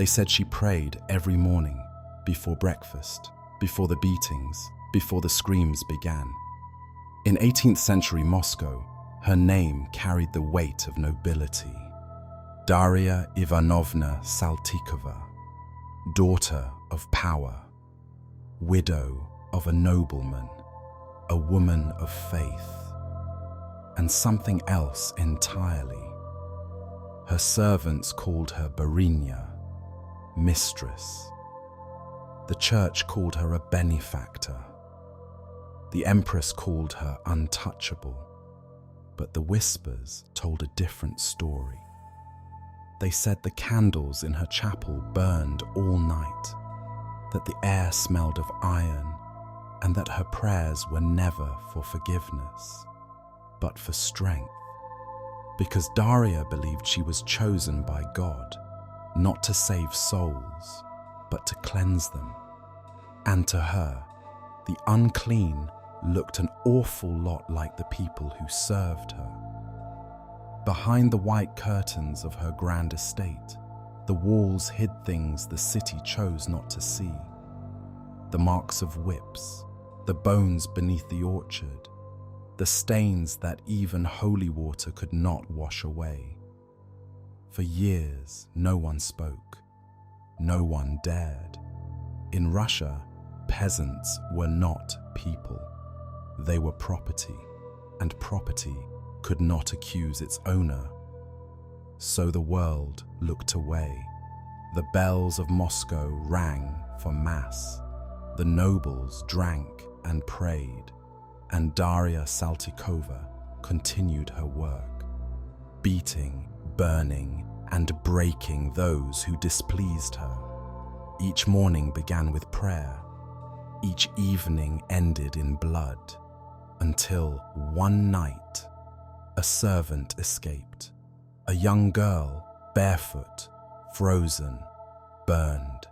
They said she prayed every morning, before breakfast, before the beatings, before the screams began. In 18th century Moscow, her name carried the weight of nobility. Daria Ivanovna Saltykova, daughter of power, widow of a nobleman, a woman of faith, and something else entirely. Her servants called her Barinya, mistress. The church called her a benefactor. The empress called her untouchable. But the whispers told a different story. They said the candles in her chapel burned all night, that the air smelled of iron, and that her prayers were never for forgiveness, but for strength. Because Daria believed she was chosen by God, not to save souls, but to cleanse them. And to her, the unclean looked an awful lot like the people who served her. Behind the white curtains of her grand estate, the walls hid things the city chose not to see. The marks of whips, the bones beneath the orchard, the stains that even holy water could not wash away. For years, no one spoke. No one dared. In Russia, peasants were not people. They were property, and property could not accuse its owner. So the world looked away. The bells of Moscow rang for mass. The nobles drank and prayed, and Daria Saltykova continued her work, beating, burning, and breaking those who displeased her. Each morning began with prayer. Each evening ended in blood, until one night, a servant escaped. A young girl, barefoot, frozen, burned.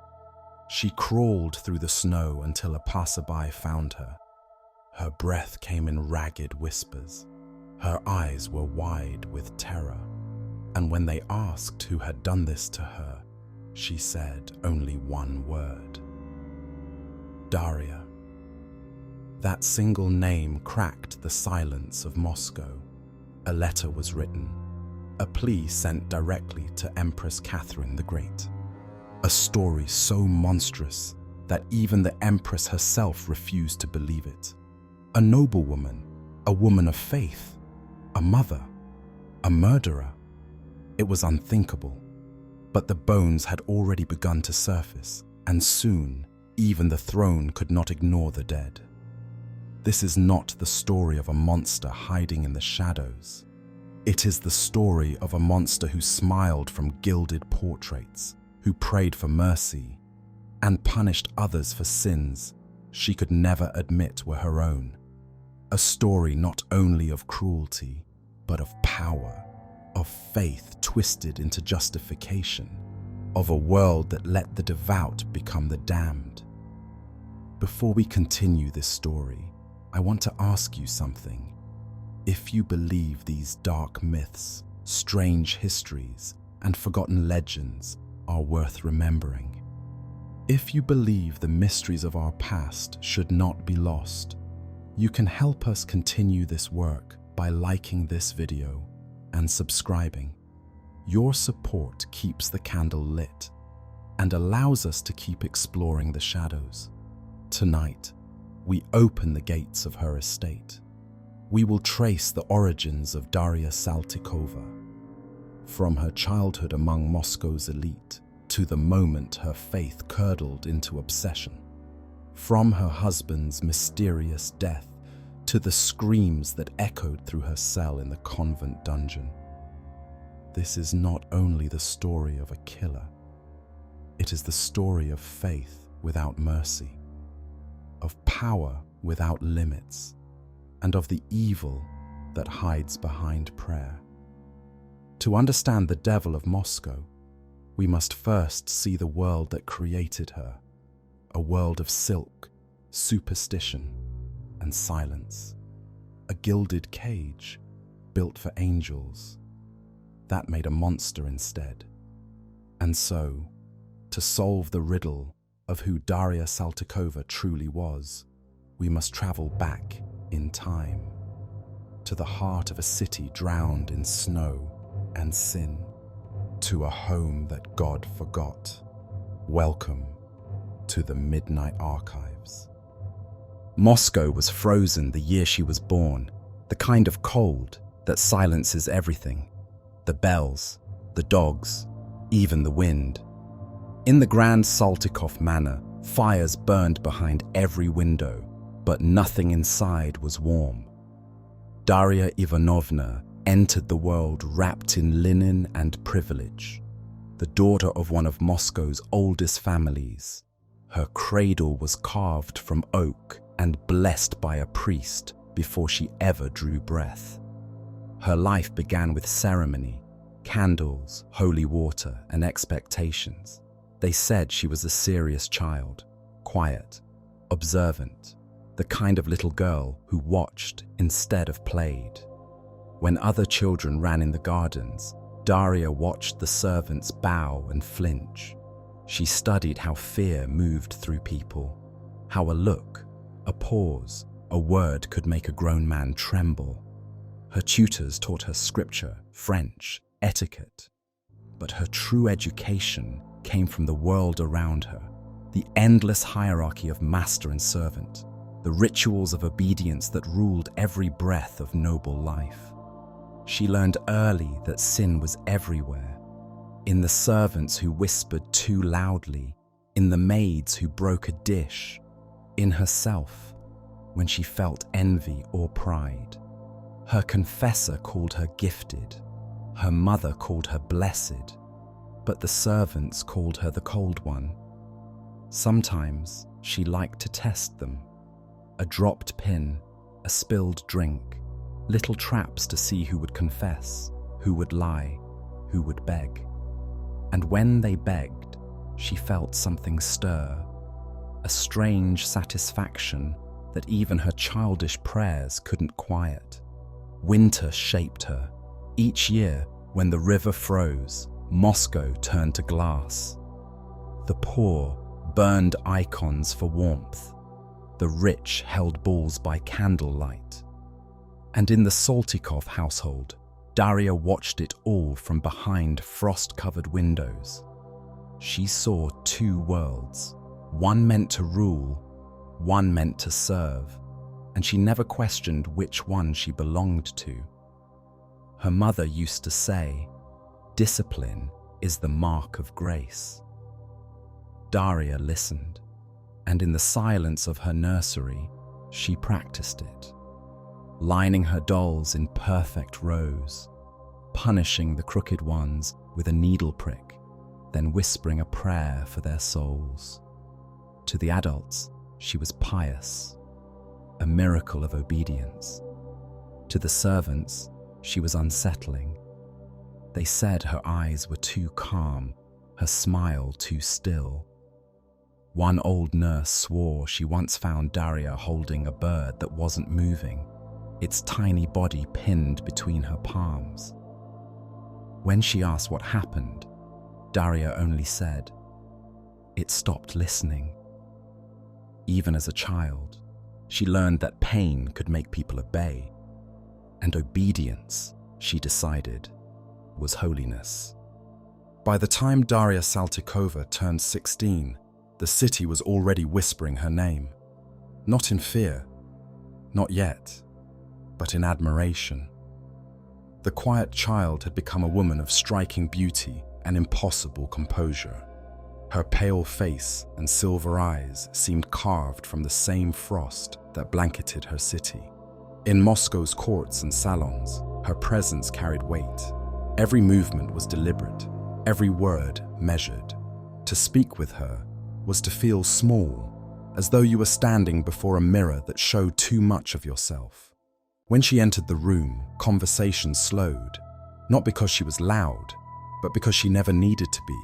She crawled through the snow until a passerby found her. Her breath came in ragged whispers. Her eyes were wide with terror. And when they asked who had done this to her, she said only one word: Daria. That single name cracked the silence of Moscow. A letter was written, a plea sent directly to Empress Catherine the Great. A story so monstrous that even the Empress herself refused to believe it. A noblewoman, a woman of faith, a mother, a murderer. It was unthinkable, but the bones had already begun to surface, and soon even the throne could not ignore the dead. This is not the story of a monster hiding in the shadows. It is the story of a monster who smiled from gilded portraits, who prayed for mercy, and punished others for sins she could never admit were her own. A story not only of cruelty, but of power, of faith twisted into justification, of a world that let the devout become the damned. Before we continue this story, I want to ask you something. If you believe these dark myths, strange histories, and forgotten legends are worth remembering, if you believe the mysteries of our past should not be lost, you can help us continue this work by liking this video and subscribing. Your support keeps the candle lit and allows us to keep exploring the shadows. Tonight, we open the gates of her estate. We will trace the origins of Daria Saltykova, from her childhood among Moscow's elite to the moment her faith curdled into obsession, from her husband's mysterious death to the screams that echoed through her cell in the convent dungeon. This is not only the story of a killer, it is the story of faith without mercy, of power without limits, and of the evil that hides behind prayer. To understand the devil of Moscow, we must first see the world that created her, a world of silk, superstition, and silence. A gilded cage built for angels. That made a monster instead. And so, To solve the riddle of who Daria Saltykova truly was, we must travel back in time, to the heart of a city drowned in snow and sin, to a home that God forgot. Welcome to the Midnight Archives. Moscow was frozen the year she was born, the kind of cold that silences everything. The bells, the dogs, even the wind. In the Grand Saltykov Manor, fires burned behind every window, but nothing inside was warm. Daria Ivanovna entered the world wrapped in linen and privilege, the daughter of one of Moscow's oldest families. Her cradle was carved from oak and blessed by a priest before she ever drew breath. Her life began with ceremony, candles, holy water, and expectations. They said she was a serious child, quiet, observant, the kind of little girl who watched instead of played. When other children ran in the gardens, Daria watched the servants bow and flinch. She studied how fear moved through people, how a look, a pause, a word could make a grown man tremble. Her tutors taught her scripture, French, etiquette. But her true education came from the world around her, the endless hierarchy of master and servant, the rituals of obedience that ruled every breath of noble life. She learned early that sin was everywhere, in the servants who whispered too loudly, in the maids who broke a dish, in herself when she felt envy or pride. Her confessor called her gifted, her mother called her blessed, but the servants called her the cold one. Sometimes she liked to test them. A dropped pin, a spilled drink, little traps to see who would confess, who would lie, who would beg. And when they begged, she felt something stir, a strange satisfaction that even her childish prayers couldn't quiet. Winter shaped her. Each year, when the river froze, Moscow turned to glass. The poor burned icons for warmth. The rich held balls by candlelight. And in the Saltykov household, Daria watched it all from behind frost-covered windows. She saw two worlds, one meant to rule, one meant to serve, and she never questioned which one she belonged to. Her mother used to say, "Discipline is the mark of grace." Daria listened, and in the silence of her nursery, she practiced it, lining her dolls in perfect rows, punishing the crooked ones with a needle prick, then whispering a prayer for their souls. To the adults, she was pious, a miracle of obedience. To the servants, she was unsettling. They said her eyes were too calm, her smile too still. One old nurse swore she once found Daria holding a bird that wasn't moving, its tiny body pinned between her palms. When she asked what happened, Daria only said, "It stopped listening." Even as a child, she learned that pain could make people obey, and obedience, she decided, was holiness. By the time Daria Saltykova turned 16, the city was already whispering her name. Not in fear, not yet, but in admiration. The quiet child had become a woman of striking beauty and impossible composure. Her pale face and silver eyes seemed carved from the same frost that blanketed her city. In Moscow's courts and salons, her presence carried weight. Every movement was deliberate, every word measured. To speak with her was to feel small, as though you were standing before a mirror that showed too much of yourself. When she entered the room, conversation slowed, not because she was loud, but because she never needed to be.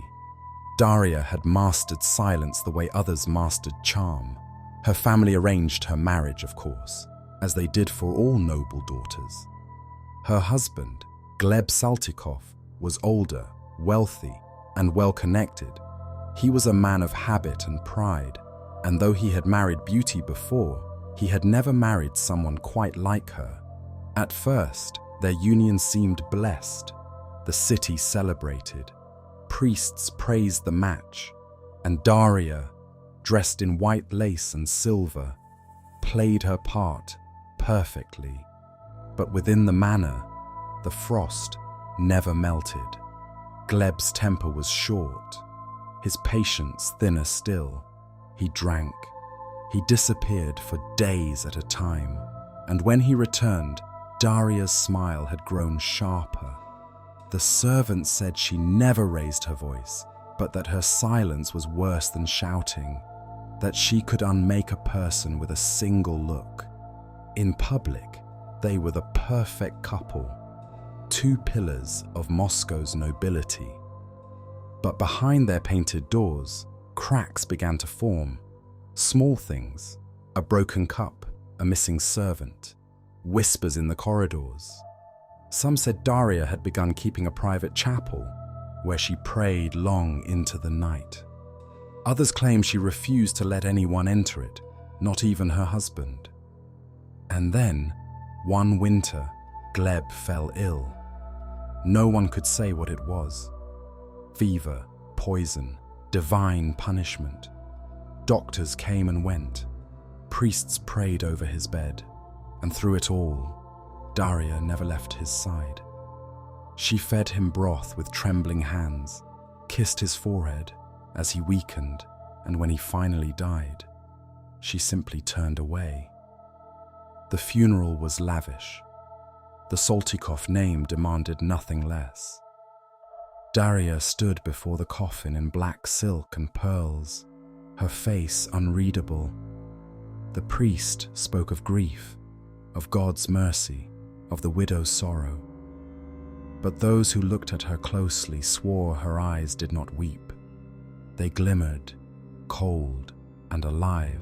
Daria had mastered silence the way others mastered charm. Her family arranged her marriage, of course, as they did for all noble daughters. Her husband, Gleb Saltykov, was older, wealthy, and well-connected, He was a man of habit and pride, and though he had married beauty before, he had never married someone quite like her. At first, their union seemed blessed. The city celebrated. Priests praised the match, and Daria, dressed in white lace and silver, played her part perfectly. But within the manor, the frost never melted. Gleb's temper was short, his patience thinner still. He drank. He disappeared for days at a time, and when he returned, Daria's smile had grown sharper. The servants said she never raised her voice, but that her silence was worse than shouting, that she could unmake a person with a single look. In public, they were the perfect couple, two pillars of Moscow's nobility. But behind their painted doors, cracks began to form. Small things, a broken cup, a missing servant, whispers in the corridors. Some said Daria had begun keeping a private chapel where she prayed long into the night. Others claimed she refused to let anyone enter it, not even her husband. And then, one winter, Gleb fell ill. No one could say what it was. Fever, poison, divine punishment. Doctors came and went. Priests prayed over his bed, and through it all, Daria never left his side. She fed him broth with trembling hands, kissed his forehead as he weakened, and when he finally died, she simply turned away. The funeral was lavish. The Saltykov name demanded nothing less. Daria stood before the coffin in black silk and pearls, her face unreadable. The priest spoke of grief, of God's mercy, of the widow's sorrow. But those who looked at her closely swore her eyes did not weep. They glimmered, cold and alive,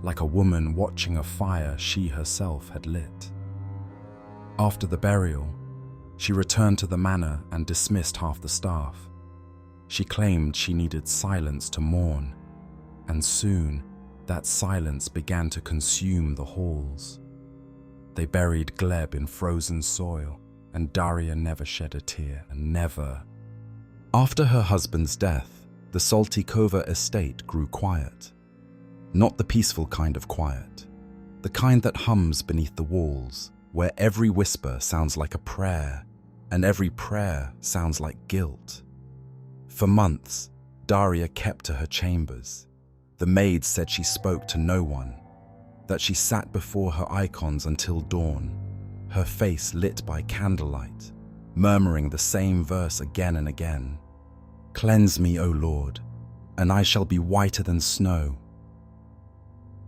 like a woman watching a fire she herself had lit. After the burial, she returned to the manor and dismissed half the staff. She claimed she needed silence to mourn, and soon that silence began to consume the halls. They buried Gleb in frozen soil, and Daria never shed a tear, and never. After her husband's death, the Saltykova estate grew quiet. Not the peaceful kind of quiet, the kind that hums beneath the walls, where every whisper sounds like a prayer, and every prayer sounds like guilt. For months, Daria kept to her chambers. The maids said she spoke to no one, that she sat before her icons until dawn, her face lit by candlelight, murmuring the same verse again and again. "Cleanse me, O Lord, and I shall be whiter than snow."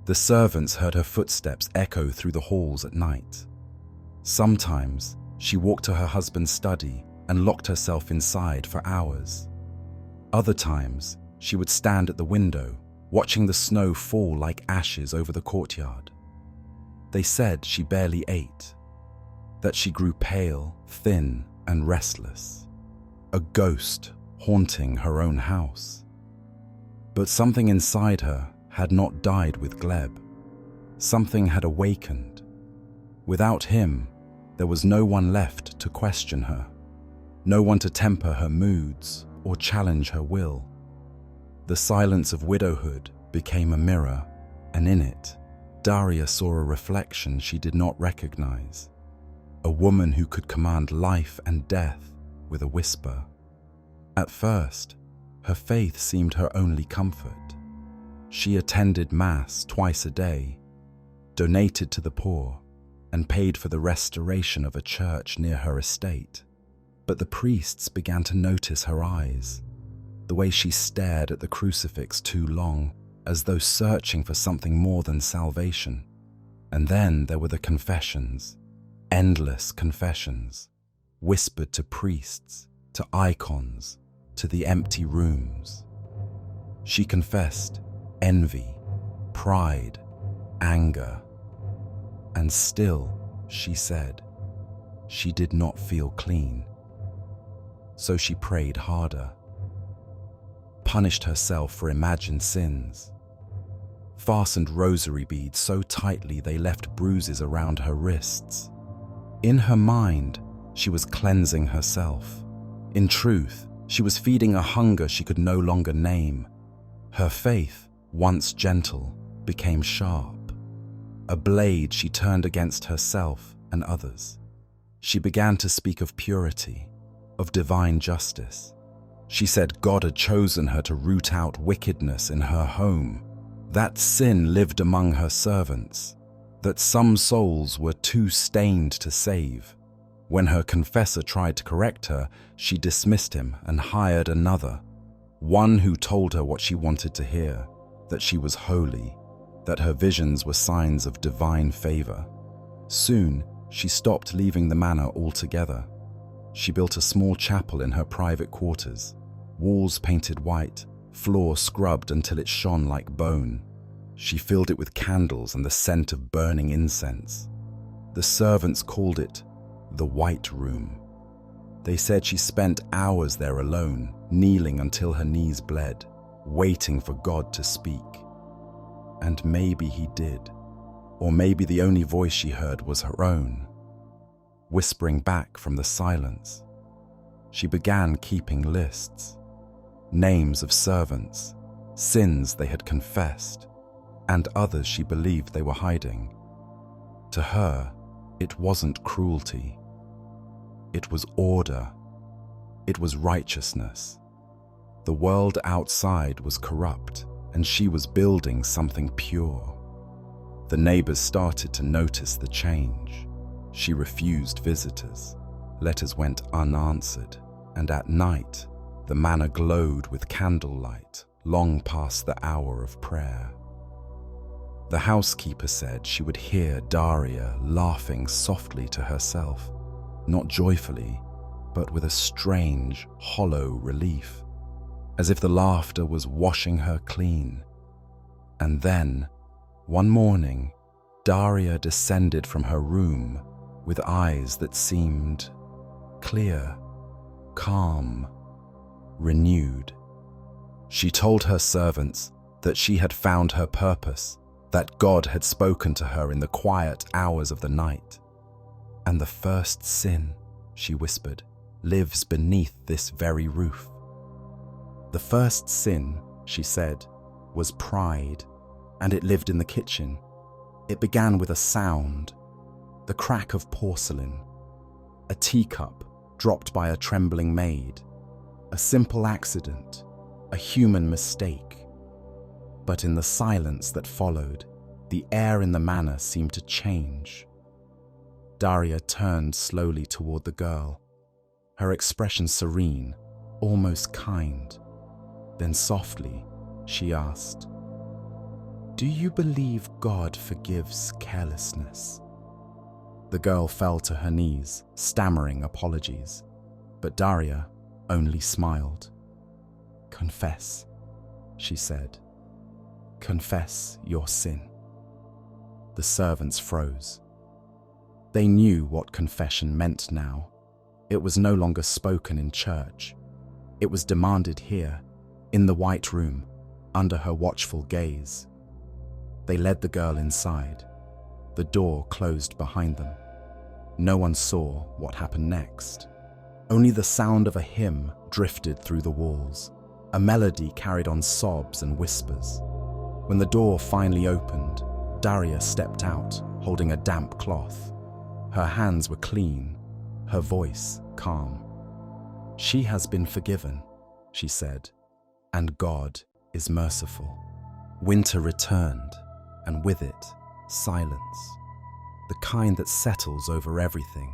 The servants heard her footsteps echo through the halls at night. Sometimes she walked to her husband's study and locked herself inside for hours. Other times, she would stand at the window, watching the snow fall like ashes over the courtyard. They said she barely ate, that she grew pale, thin, and restless, a ghost haunting her own house. But something inside her had not died with Gleb. Something had awakened. Without him, there was no one left to question her, no one to temper her moods or challenge her will. The silence of widowhood became a mirror, and in it, Daria saw a reflection she did not recognize, a woman who could command life and death with a whisper. At first, her faith seemed her only comfort. She attended Mass twice a day, donated to the poor, and paid for the restoration of a church near her estate. But the priests began to notice her eyes, the way she stared at the crucifix too long, as though searching for something more than salvation. And then there were the confessions, endless confessions, whispered to priests, to icons, to the empty rooms. She confessed envy, pride, anger. And still, she said, she did not feel clean. So she prayed harder. punished herself for imagined sins. Fastened rosary beads so tightly they left bruises around her wrists. In her mind, she was cleansing herself. In truth, she was feeding a hunger she could no longer name. Her faith, once gentle, became sharp. A blade she turned against herself and others. She began to speak of purity, of divine justice. She said God had chosen her to root out wickedness in her home, that sin lived among her servants, that some souls were too stained to save. When her confessor tried to correct her, she dismissed him and hired another, one who told her what she wanted to hear, that she was holy, that her visions were signs of divine favor. Soon, she stopped leaving the manor altogether. She built a small chapel in her private quarters, walls painted white, floor scrubbed until it shone like bone. She filled it with candles and the scent of burning incense. The servants called it the White Room. They said she spent hours there alone, kneeling until her knees bled, waiting for God to speak. And maybe he did, or maybe the only voice she heard was her own, whispering back from the silence. She began keeping lists, names of servants, sins they had confessed, and others she believed they were hiding. To her, it wasn't cruelty. It was order. It was righteousness. The world outside was corrupt, and she was building something pure. The neighbors started to notice the change. She refused visitors. Letters went unanswered, and at night, the manor glowed with candlelight, long past the hour of prayer. The housekeeper said she would hear Daria laughing softly to herself, not joyfully, but with a strange, hollow relief, as if the laughter was washing her clean. And then, one morning, Daria descended from her room with eyes that seemed clear, calm, renewed. She told her servants that she had found her purpose, that God had spoken to her in the quiet hours of the night. And the first sin, she whispered, lives beneath this very roof. The first sin, she said, was pride, and it lived in the kitchen. It began with a sound, the crack of porcelain, a teacup dropped by a trembling maid, a simple accident, a human mistake. But in the silence that followed, the air in the manor seemed to change. Daria turned slowly toward the girl, her expression serene, almost kind. Then softly, she asked, "Do you believe God forgives carelessness?" The girl fell to her knees, stammering apologies, but Daria only smiled. "Confess," she said. "Confess your sin." The servants froze. They knew what confession meant now. It was no longer spoken in church. It was demanded here, in the White Room, under her watchful gaze. They led the girl inside. The door closed behind them. No one saw what happened next. Only the sound of a hymn drifted through the walls. A melody carried on sobs and whispers. When the door finally opened, Daria stepped out, holding a damp cloth. Her hands were clean, her voice calm. "She has been forgiven," she said, "and God is merciful." Winter returned, and with it, silence. The kind that settles over everything.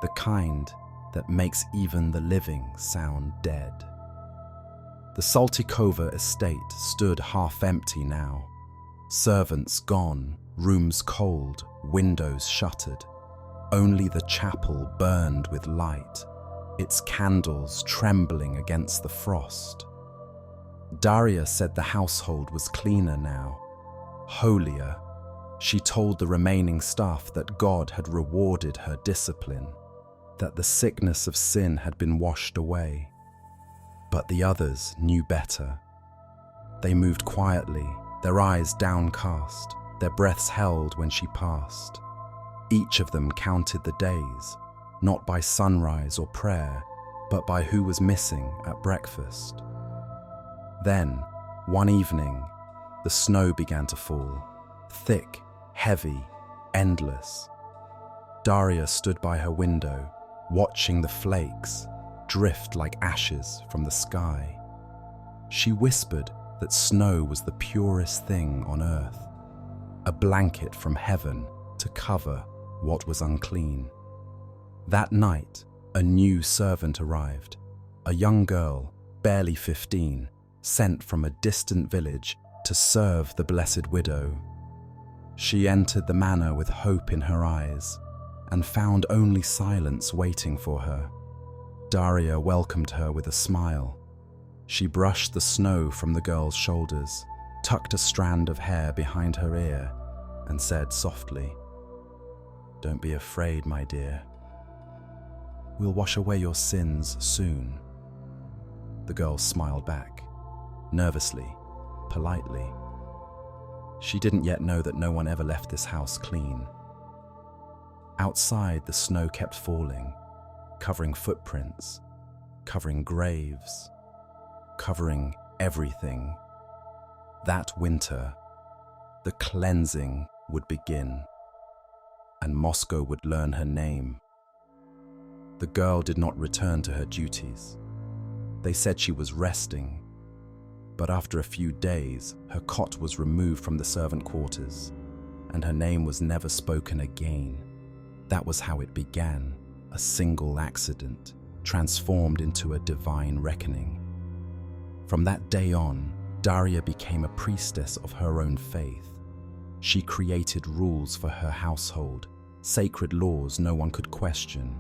The kind that makes even the living sound dead. The Saltykova estate stood half empty now. Servants gone, rooms cold, windows shuttered. Only the chapel burned with light, its candles trembling against the frost. Daria said the household was cleaner now, holier. She told the remaining staff that God had rewarded her discipline, that the sickness of sin had been washed away. But the others knew better. They moved quietly, their eyes downcast, their breaths held when she passed. Each of them counted the days, not by sunrise or prayer, but by who was missing at breakfast. Then, one evening, the snow began to fall, thick, heavy, endless. Daria stood by her window, watching the flakes drift like ashes from the sky. She whispered that snow was the purest thing on earth, a blanket from heaven to cover what was unclean. That night, a new servant arrived, a young girl, barely 15, sent from a distant village to serve the Blessed Widow. She entered the manor with hope in her eyes and found only silence waiting for her. Daria welcomed her with a smile. She brushed the snow from the girl's shoulders, tucked a strand of hair behind her ear, and said softly, "Don't be afraid, my dear. We'll wash away your sins soon." The girl smiled back, nervously, politely. She didn't yet know that no one ever left this house clean. Outside, the snow kept falling, covering footprints, covering graves, covering everything. That winter, the cleansing would begin, and Moscow would learn her name. The girl did not return to her duties. They said she was resting, but after a few days, her cot was removed from the servant quarters, and her name was never spoken again. That was how it began, a single accident, transformed into a divine reckoning. From that day on, Daria became a priestess of her own faith. She created rules for her household, sacred laws no one could question.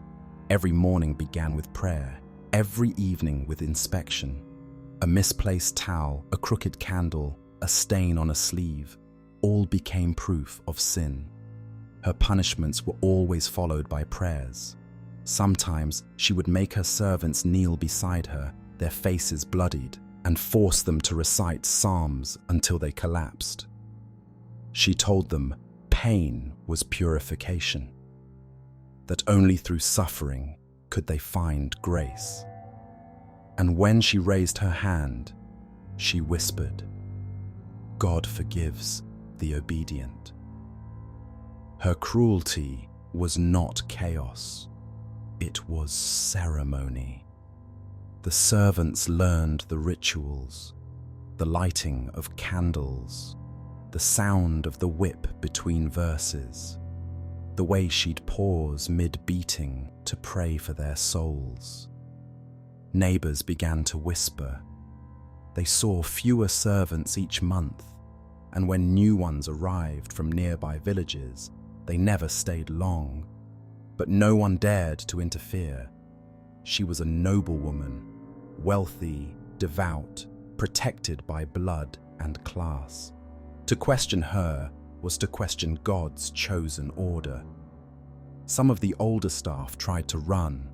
Every morning began with prayer, every evening with inspection. A misplaced towel, a crooked candle, a stain on a sleeve, all became proof of sin. Her punishments were always followed by prayers. Sometimes she would make her servants kneel beside her, their faces bloodied, and force them to recite psalms until they collapsed. She told them pain was purification, that only through suffering could they find grace. And when she raised her hand, she whispered, "God forgives the obedient." Her cruelty was not chaos, it was ceremony. The servants learned the rituals, the lighting of candles, the sound of the whip between verses, the way she'd pause mid-beating to pray for their souls. Neighbors began to whisper. They saw fewer servants each month, and when new ones arrived from nearby villages, they never stayed long. But no one dared to interfere. She was a noblewoman, wealthy, devout, protected by blood and class. To question her was to question God's chosen order. Some of the older staff tried to run.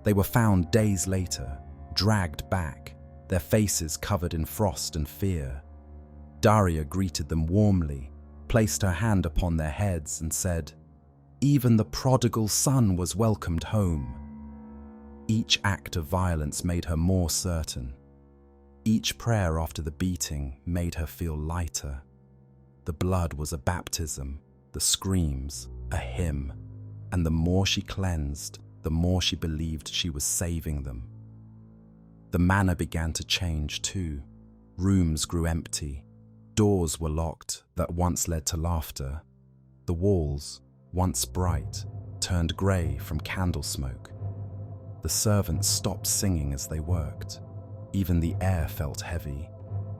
They were found days later, dragged back, their faces covered in frost and fear. Daria greeted them warmly, placed her hand upon their heads and said, "Even the prodigal son was welcomed home." Each act of violence made her more certain. Each prayer after the beating made her feel lighter. The blood was a baptism, the screams a hymn, and the more she cleansed, the more she believed she was saving them. The manor began to change too. Rooms grew empty. Doors were locked that once led to laughter. The walls, once bright, turned grey from candle smoke. The servants stopped singing as they worked. Even the air felt heavy,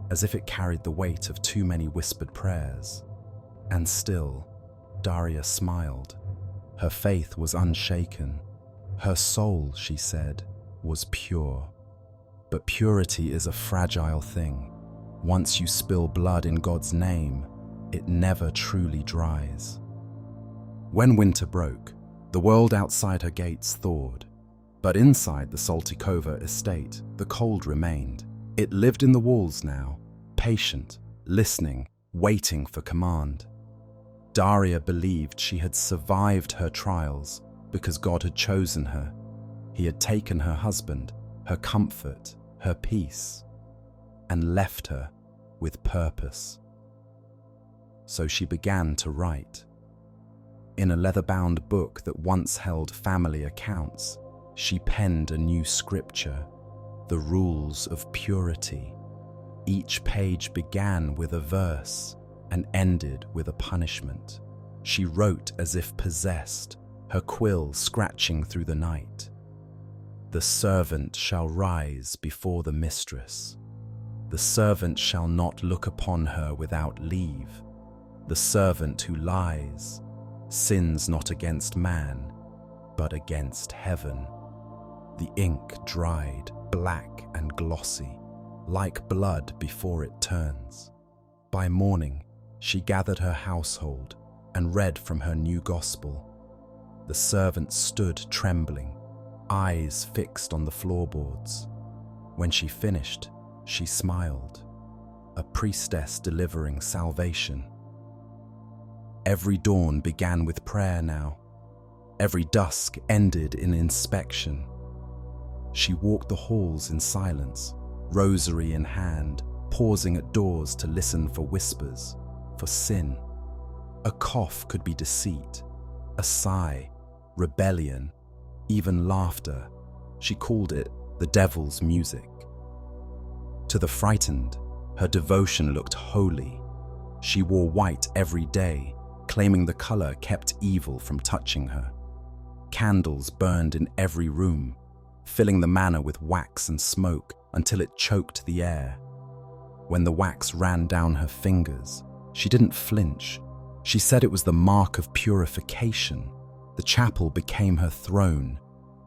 as if it carried the weight of too many whispered prayers. And still, Daria smiled. Her faith was unshaken. Her soul, she said, was pure. But purity is a fragile thing. Once you spill blood in God's name, it never truly dries. When winter broke, the world outside her gates thawed. But inside the Saltykova estate, the cold remained. It lived in the walls now, patient, listening, waiting for command. Daria believed she had survived her trials because God had chosen her. He had taken her husband, her comfort, her peace, and left her with purpose. So she began to write. In a leather-bound book that once held family accounts, she penned a new scripture, the rules of purity. Each page began with a verse and ended with a punishment. She wrote as if possessed, her quill scratching through the night. The servant shall rise before the mistress. The servant shall not look upon her without leave. The servant who lies sins not against man, but against heaven. The ink dried, black and glossy, like blood before it turns. By morning, she gathered her household and read from her new gospel. The servant stood trembling, eyes fixed on the floorboards. When she finished, she smiled, a priestess delivering salvation. Every dawn began with prayer now. Every dusk ended in inspection. She walked the halls in silence, rosary in hand, pausing at doors to listen for whispers, for sin. A cough could be deceit, a sigh, rebellion, even laughter. She called it the devil's music. To the frightened, her devotion looked holy. She wore white every day, claiming the color kept evil from touching her. Candles burned in every room, filling the manor with wax and smoke until it choked the air. When the wax ran down her fingers, she didn't flinch. She said it was the mark of purification. The chapel became her throne.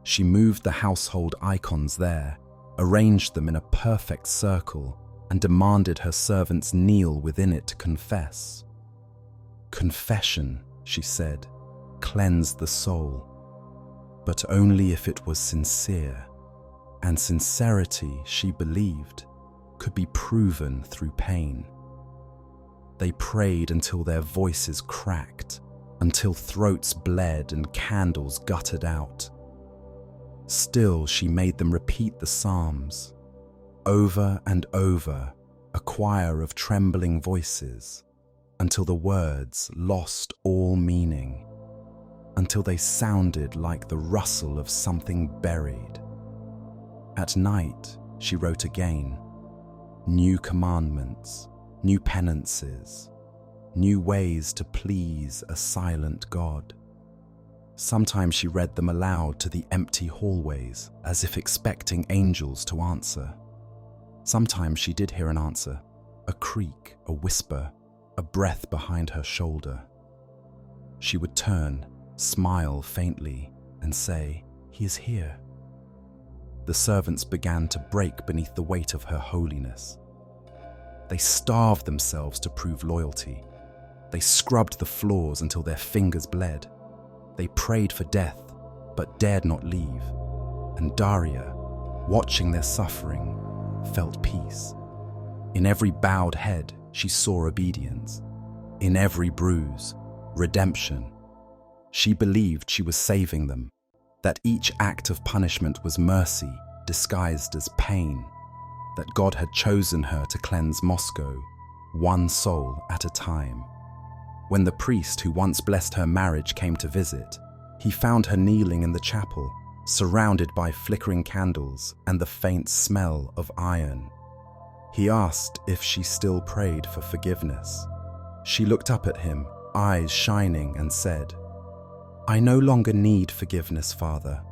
She moved the household icons there, arranged them in a perfect circle, and demanded her servants kneel within it to confess. Confession, she said, cleansed the soul, but only if it was sincere. And sincerity, she believed, could be proven through pain. They prayed until their voices cracked, until throats bled and candles guttered out. Still, she made them repeat the Psalms. Over and over, a choir of trembling voices, until the words lost all meaning, until they sounded like the rustle of something buried. At night, she wrote again, new commandments, new penances, new ways to please a silent God. Sometimes she read them aloud to the empty hallways, as if expecting angels to answer. Sometimes she did hear an answer, a creak, a whisper, a breath behind her shoulder. She would turn, smile faintly, and say, "He is here." The servants began to break beneath the weight of her holiness. They starved themselves to prove loyalty. They scrubbed the floors until their fingers bled. They prayed for death, but dared not leave. And Daria, watching their suffering, felt peace. In every bowed head, she saw obedience. In every bruise, redemption. She believed she was saving them, that each act of punishment was mercy disguised as pain, that God had chosen her to cleanse Moscow, one soul at a time. When the priest who once blessed her marriage came to visit, he found her kneeling in the chapel, surrounded by flickering candles and the faint smell of iron. He asked if she still prayed for forgiveness. She looked up at him, eyes shining, and said, "I no longer need forgiveness, Father.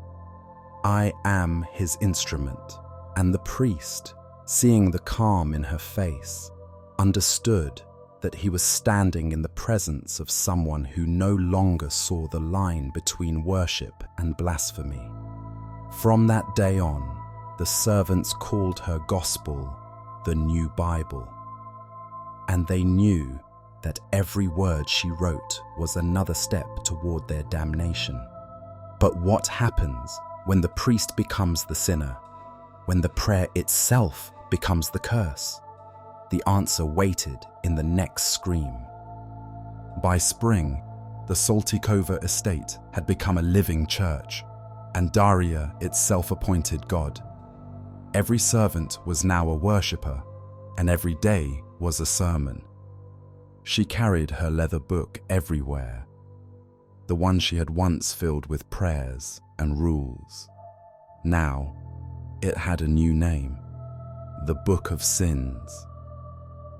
I am his instrument." And the priest, seeing the calm in her face, understood that he was standing in the presence of someone who no longer saw the line between worship and blasphemy. From that day on, the servants called her gospel the New Bible, and they knew that every word she wrote was another step toward their damnation. But what happens when the priest becomes the sinner, when the prayer itself becomes the curse? The answer waited in the next scream. By spring, the Saltykova estate had become a living church, and Daria its self-appointed god. Every servant was now a worshipper, and every day was a sermon. She carried her leather book everywhere, the one she had once filled with prayers and rules. Now, it had a new name, the Book of Sins.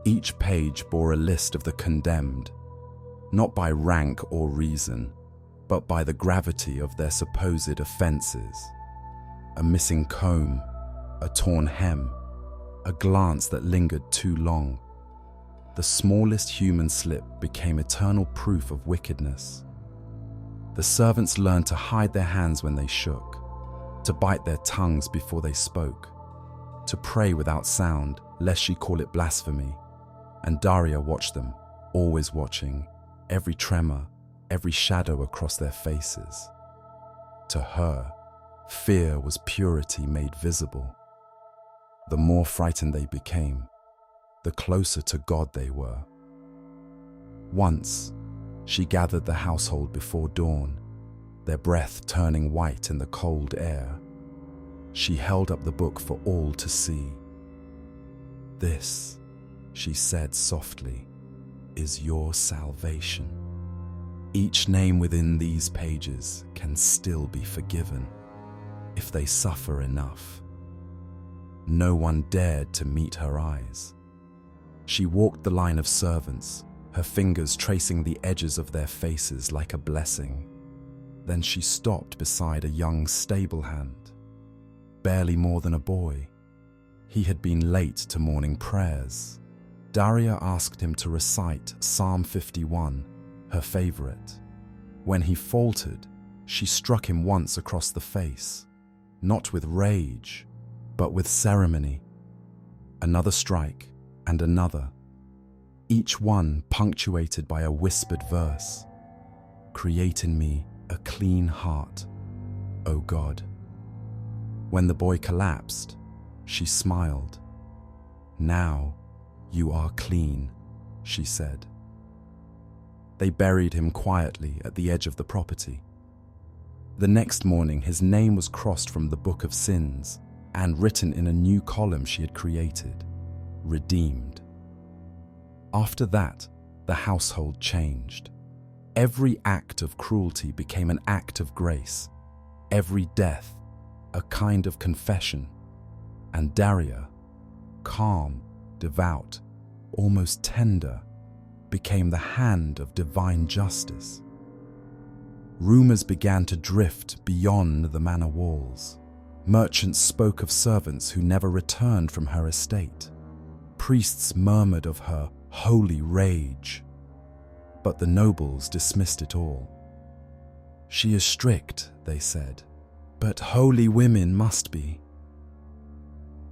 Each page bore a list of the condemned, not by rank or reason, but by the gravity of their supposed offenses. A missing comb, a torn hem, a glance that lingered too long. The smallest human slip became eternal proof of wickedness. The servants learned to hide their hands when they shook, to bite their tongues before they spoke, to pray without sound, lest she call it blasphemy. And Daria watched them, always watching, every tremor, every shadow across their faces. To her, fear was purity made visible. The more frightened they became, the closer to God they were. Once, she gathered the household before dawn, their breath turning white in the cold air. She held up the book for all to see. "This," she said softly, "is your salvation. Each name within these pages can still be forgiven, if they suffer enough." No one dared to meet her eyes. She walked the line of servants, her fingers tracing the edges of their faces like a blessing. Then she stopped beside a young stable hand, barely more than a boy. He had been late to morning prayers. Daria asked him to recite Psalm 51, her favorite. When he faltered, she struck him once across the face, not with rage, but with ceremony. Another strike and another, each one punctuated by a whispered verse. "Create in me a clean heart, O God." When the boy collapsed, she smiled. "Now you are clean," she said. They buried him quietly at the edge of the property. The next morning, his name was crossed from the Book of Sins and written in a new column she had created, "Redeemed." After that, the household changed. Every act of cruelty became an act of grace, every death a kind of confession, and Daria, calm, devout, almost tender, became the hand of divine justice. Rumors began to drift beyond the manor walls. Merchants spoke of servants who never returned from her estate. Priests murmured of her holy rage. But the nobles dismissed it all. "She is strict," they said, "but holy women must be."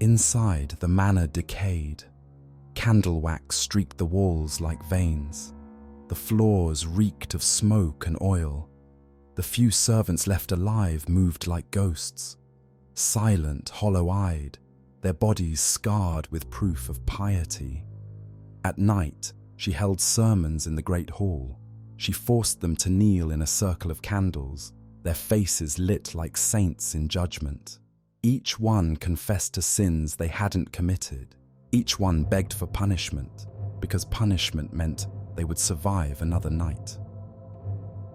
Inside, the manor decayed. Candle wax streaked the walls like veins. The floors reeked of smoke and oil. The few servants left alive moved like ghosts, silent, hollow-eyed, their bodies scarred with proof of piety. At night, she held sermons in the great hall. She forced them to kneel in a circle of candles, their faces lit like saints in judgment. Each one confessed to sins they hadn't committed. Each one begged for punishment, because punishment meant they would survive another night.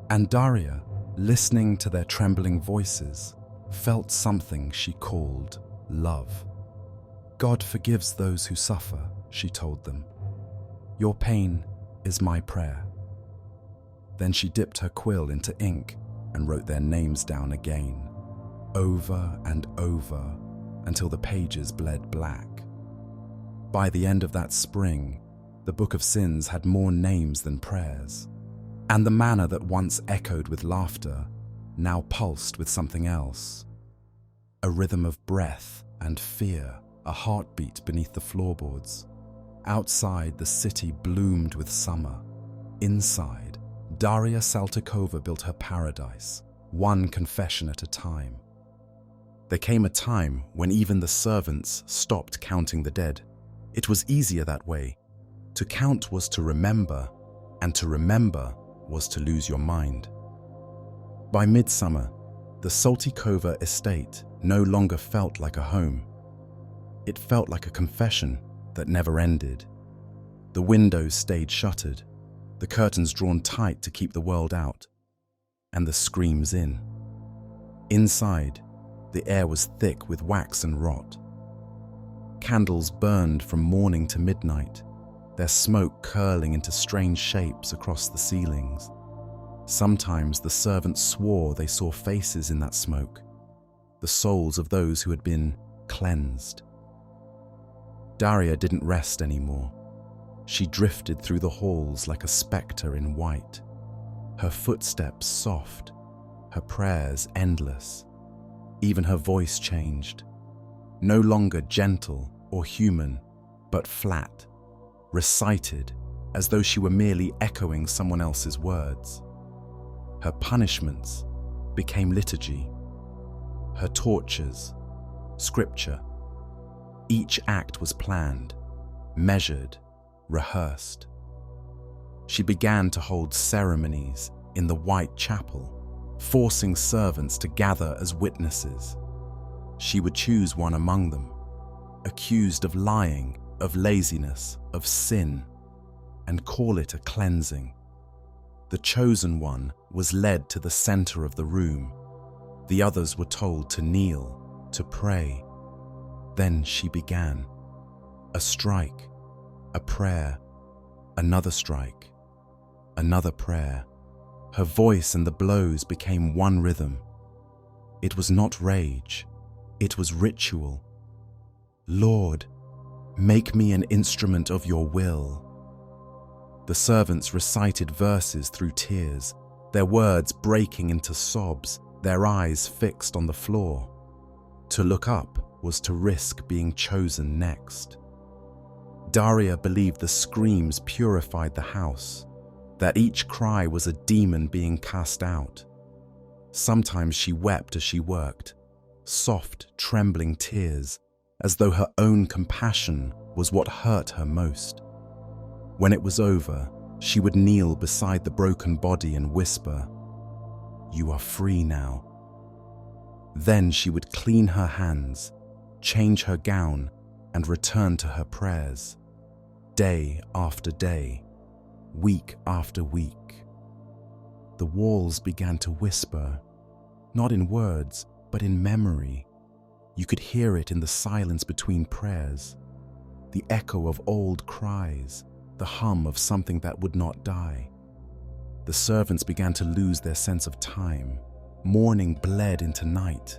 And Daria, listening to their trembling voices, felt something she called love. "God forgives those who suffer," she told them. "Your pain is my prayer." Then she dipped her quill into ink and wrote their names down again, over and over, until the pages bled black. By the end of that spring, the Book of Sins had more names than prayers, and the manor that once echoed with laughter now pulsed with something else. A rhythm of breath and fear, a heartbeat beneath the floorboards. Outside, the city bloomed with summer. Inside, Daria Saltykova built her paradise, one confession at a time. There came a time when even the servants stopped counting the dead. It was easier that way. To count was to remember, and to remember was to lose your mind. By midsummer, the Saltykova estate no longer felt like a home. It felt like a confession that never ended. The windows stayed shuttered, the curtains drawn tight to keep the world out, and the screams in. Inside, the air was thick with wax and rot. Candles burned from morning to midnight, their smoke curling into strange shapes across the ceilings. Sometimes the servants swore they saw faces in that smoke, the souls of those who had been cleansed. Daria didn't rest anymore. She drifted through the halls like a spectre in white, her footsteps soft, her prayers endless. Even her voice changed, no longer gentle or human, but flat, recited as though she were merely echoing someone else's words. Her punishments became liturgy, her tortures, scripture. Each act was planned, measured, rehearsed. She began to hold ceremonies in the white chapel, forcing servants to gather as witnesses. She would choose one among them, accused of lying, of laziness, of sin, and call it a cleansing. The chosen one was led to the center of the room. The others were told to kneel, to pray. Then she began. A strike, a prayer, another strike, another prayer. Her voice and the blows became one rhythm. It was not rage, it was ritual. Lord, make me an instrument of your will. The servants recited verses through tears, their words breaking into sobs, their eyes fixed on the floor. To look up was to risk being chosen next. Daria believed the screams purified the house, that each cry was a demon being cast out. Sometimes she wept as she worked, soft, trembling tears, as though her own compassion was what hurt her most. When it was over, she would kneel beside the broken body and whisper, "You are free now." Then she would clean her hands, change her gown, and return to her prayers, day after day, week after week. The walls began to whisper, not in words, but in memory. You could hear it in the silence between prayers, the echo of old cries, the hum of something that would not die. The servants began to lose their sense of time. Morning bled into night.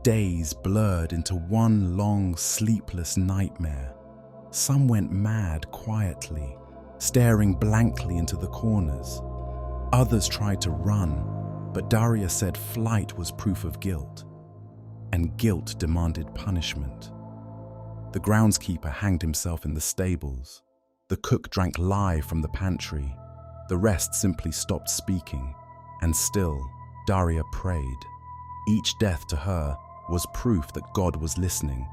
Days blurred into one long, sleepless nightmare. Some went mad quietly, staring blankly into the corners. Others tried to run, but Daria said flight was proof of guilt, and guilt demanded punishment. The groundskeeper hanged himself in the stables. The cook drank lye from the pantry. The rest simply stopped speaking, and still, Daria prayed. Each death to her was proof that God was listening.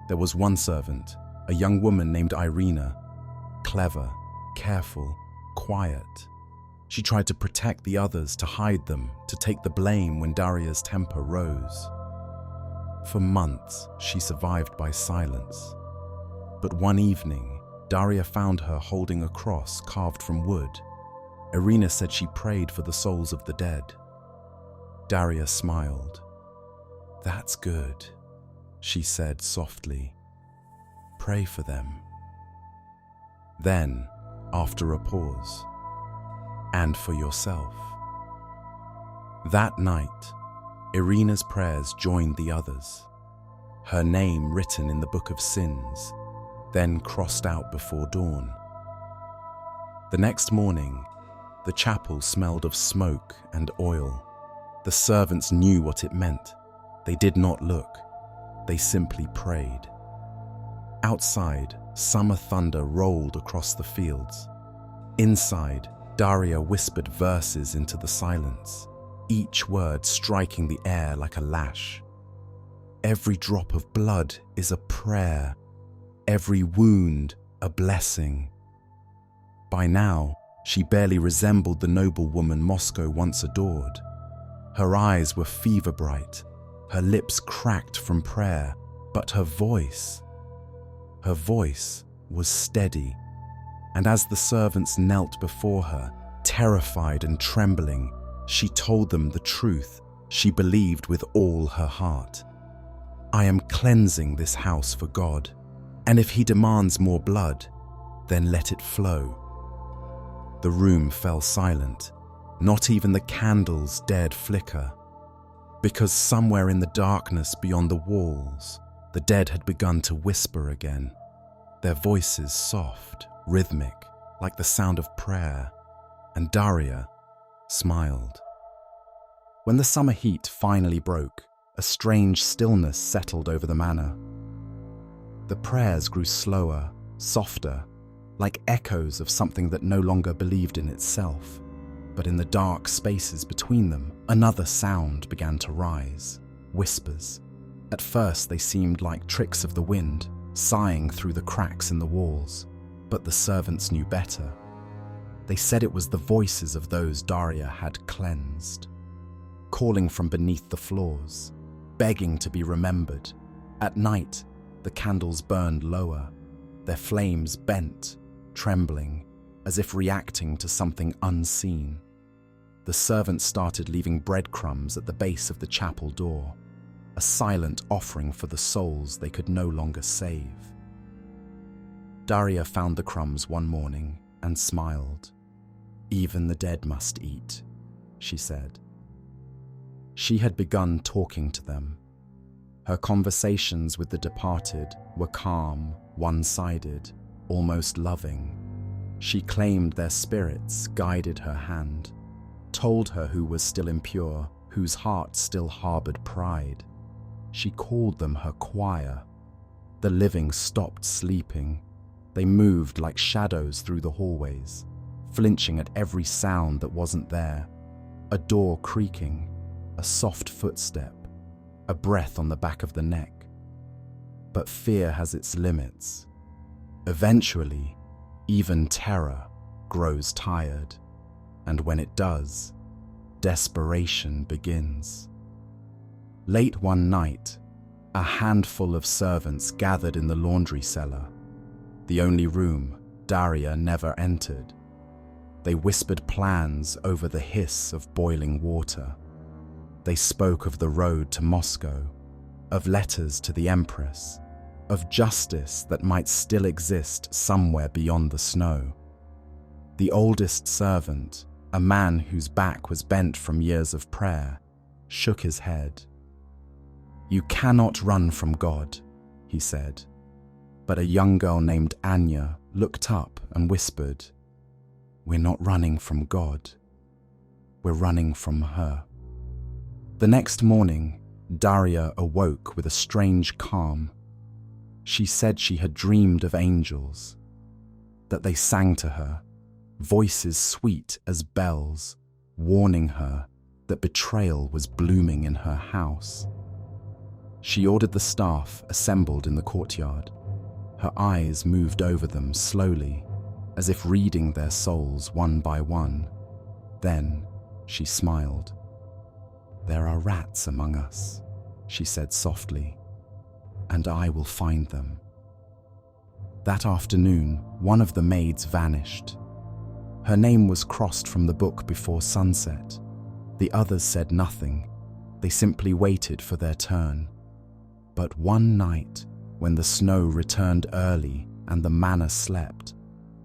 There was one servant, a young woman named Irina, clever, careful, quiet. She tried to protect the others, to hide them, to take the blame when Daria's temper rose. For months, she survived by silence. But one evening, Daria found her holding a cross carved from wood. Irina said she prayed for the souls of the dead. Daria smiled. "That's good," she said softly. "Pray for them." Then, after a pause, "And for yourself." That night, Irina's prayers joined the others, her name written in the book of sins, then crossed out before dawn. The next morning, the chapel smelled of smoke and oil. The servants knew what it meant. They did not look. They simply prayed. Outside, summer thunder rolled across the fields. Inside, Daria whispered verses into the silence, each word striking the air like a lash. Every drop of blood is a prayer, every wound a blessing. By now, she barely resembled the noblewoman Moscow once adored. Her eyes were fever-bright, her lips cracked from prayer, but her voice was steady. And as the servants knelt before her, terrified and trembling, she told them the truth she believed with all her heart. I am cleansing this house for God, and if he demands more blood, then let it flow. The room fell silent. Not even the candles dared flicker, because somewhere in the darkness beyond the walls, the dead had begun to whisper again, their voices soft, rhythmic, like the sound of prayer, and Daria smiled. When the summer heat finally broke, a strange stillness settled over the manor. The prayers grew slower, softer, like echoes of something that no longer believed in itself. But in the dark spaces between them, another sound began to rise, whispers. At first they seemed like tricks of the wind, sighing through the cracks in the walls, but the servants knew better. They said it was the voices of those Daria had cleansed, calling from beneath the floors, begging to be remembered. At night, the candles burned lower, their flames bent, trembling, as if reacting to something unseen. The servants started leaving breadcrumbs at the base of the chapel door, a silent offering for the souls they could no longer save. Daria found the crumbs one morning and smiled. Even the dead must eat, she said. She had begun talking to them. Her conversations with the departed were calm, one-sided, almost loving. She claimed their spirits guided her hand, told her who was still impure, whose heart still harbored pride. She called them her choir. The living stopped sleeping. They moved like shadows through the hallways, flinching at every sound that wasn't there. A door creaking, a soft footstep, a breath on the back of the neck. But fear has its limits. Eventually, even terror grows tired, and when it does, desperation begins. Late one night, a handful of servants gathered in the laundry cellar, the only room Daria never entered. They whispered plans over the hiss of boiling water. They spoke of the road to Moscow, of letters to the Empress, of justice that might still exist somewhere beyond the snow. The oldest servant, a man whose back was bent from years of prayer, shook his head. "You cannot run from God," he said. But a young girl named Anya looked up and whispered, "We're not running from God. We're running from her." The next morning, Daria awoke with a strange calm. She said she had dreamed of angels, that they sang to her, voices sweet as bells, warning her that betrayal was blooming in her house. She ordered the staff assembled in the courtyard. Her eyes moved over them slowly, as if reading their souls one by one. Then she smiled. "There are rats among us," she said softly, "and I will find them." That afternoon, one of the maids vanished. Her name was crossed from the book before sunset. The others said nothing. They simply waited for their turn. But one night, when the snow returned early and the manor slept,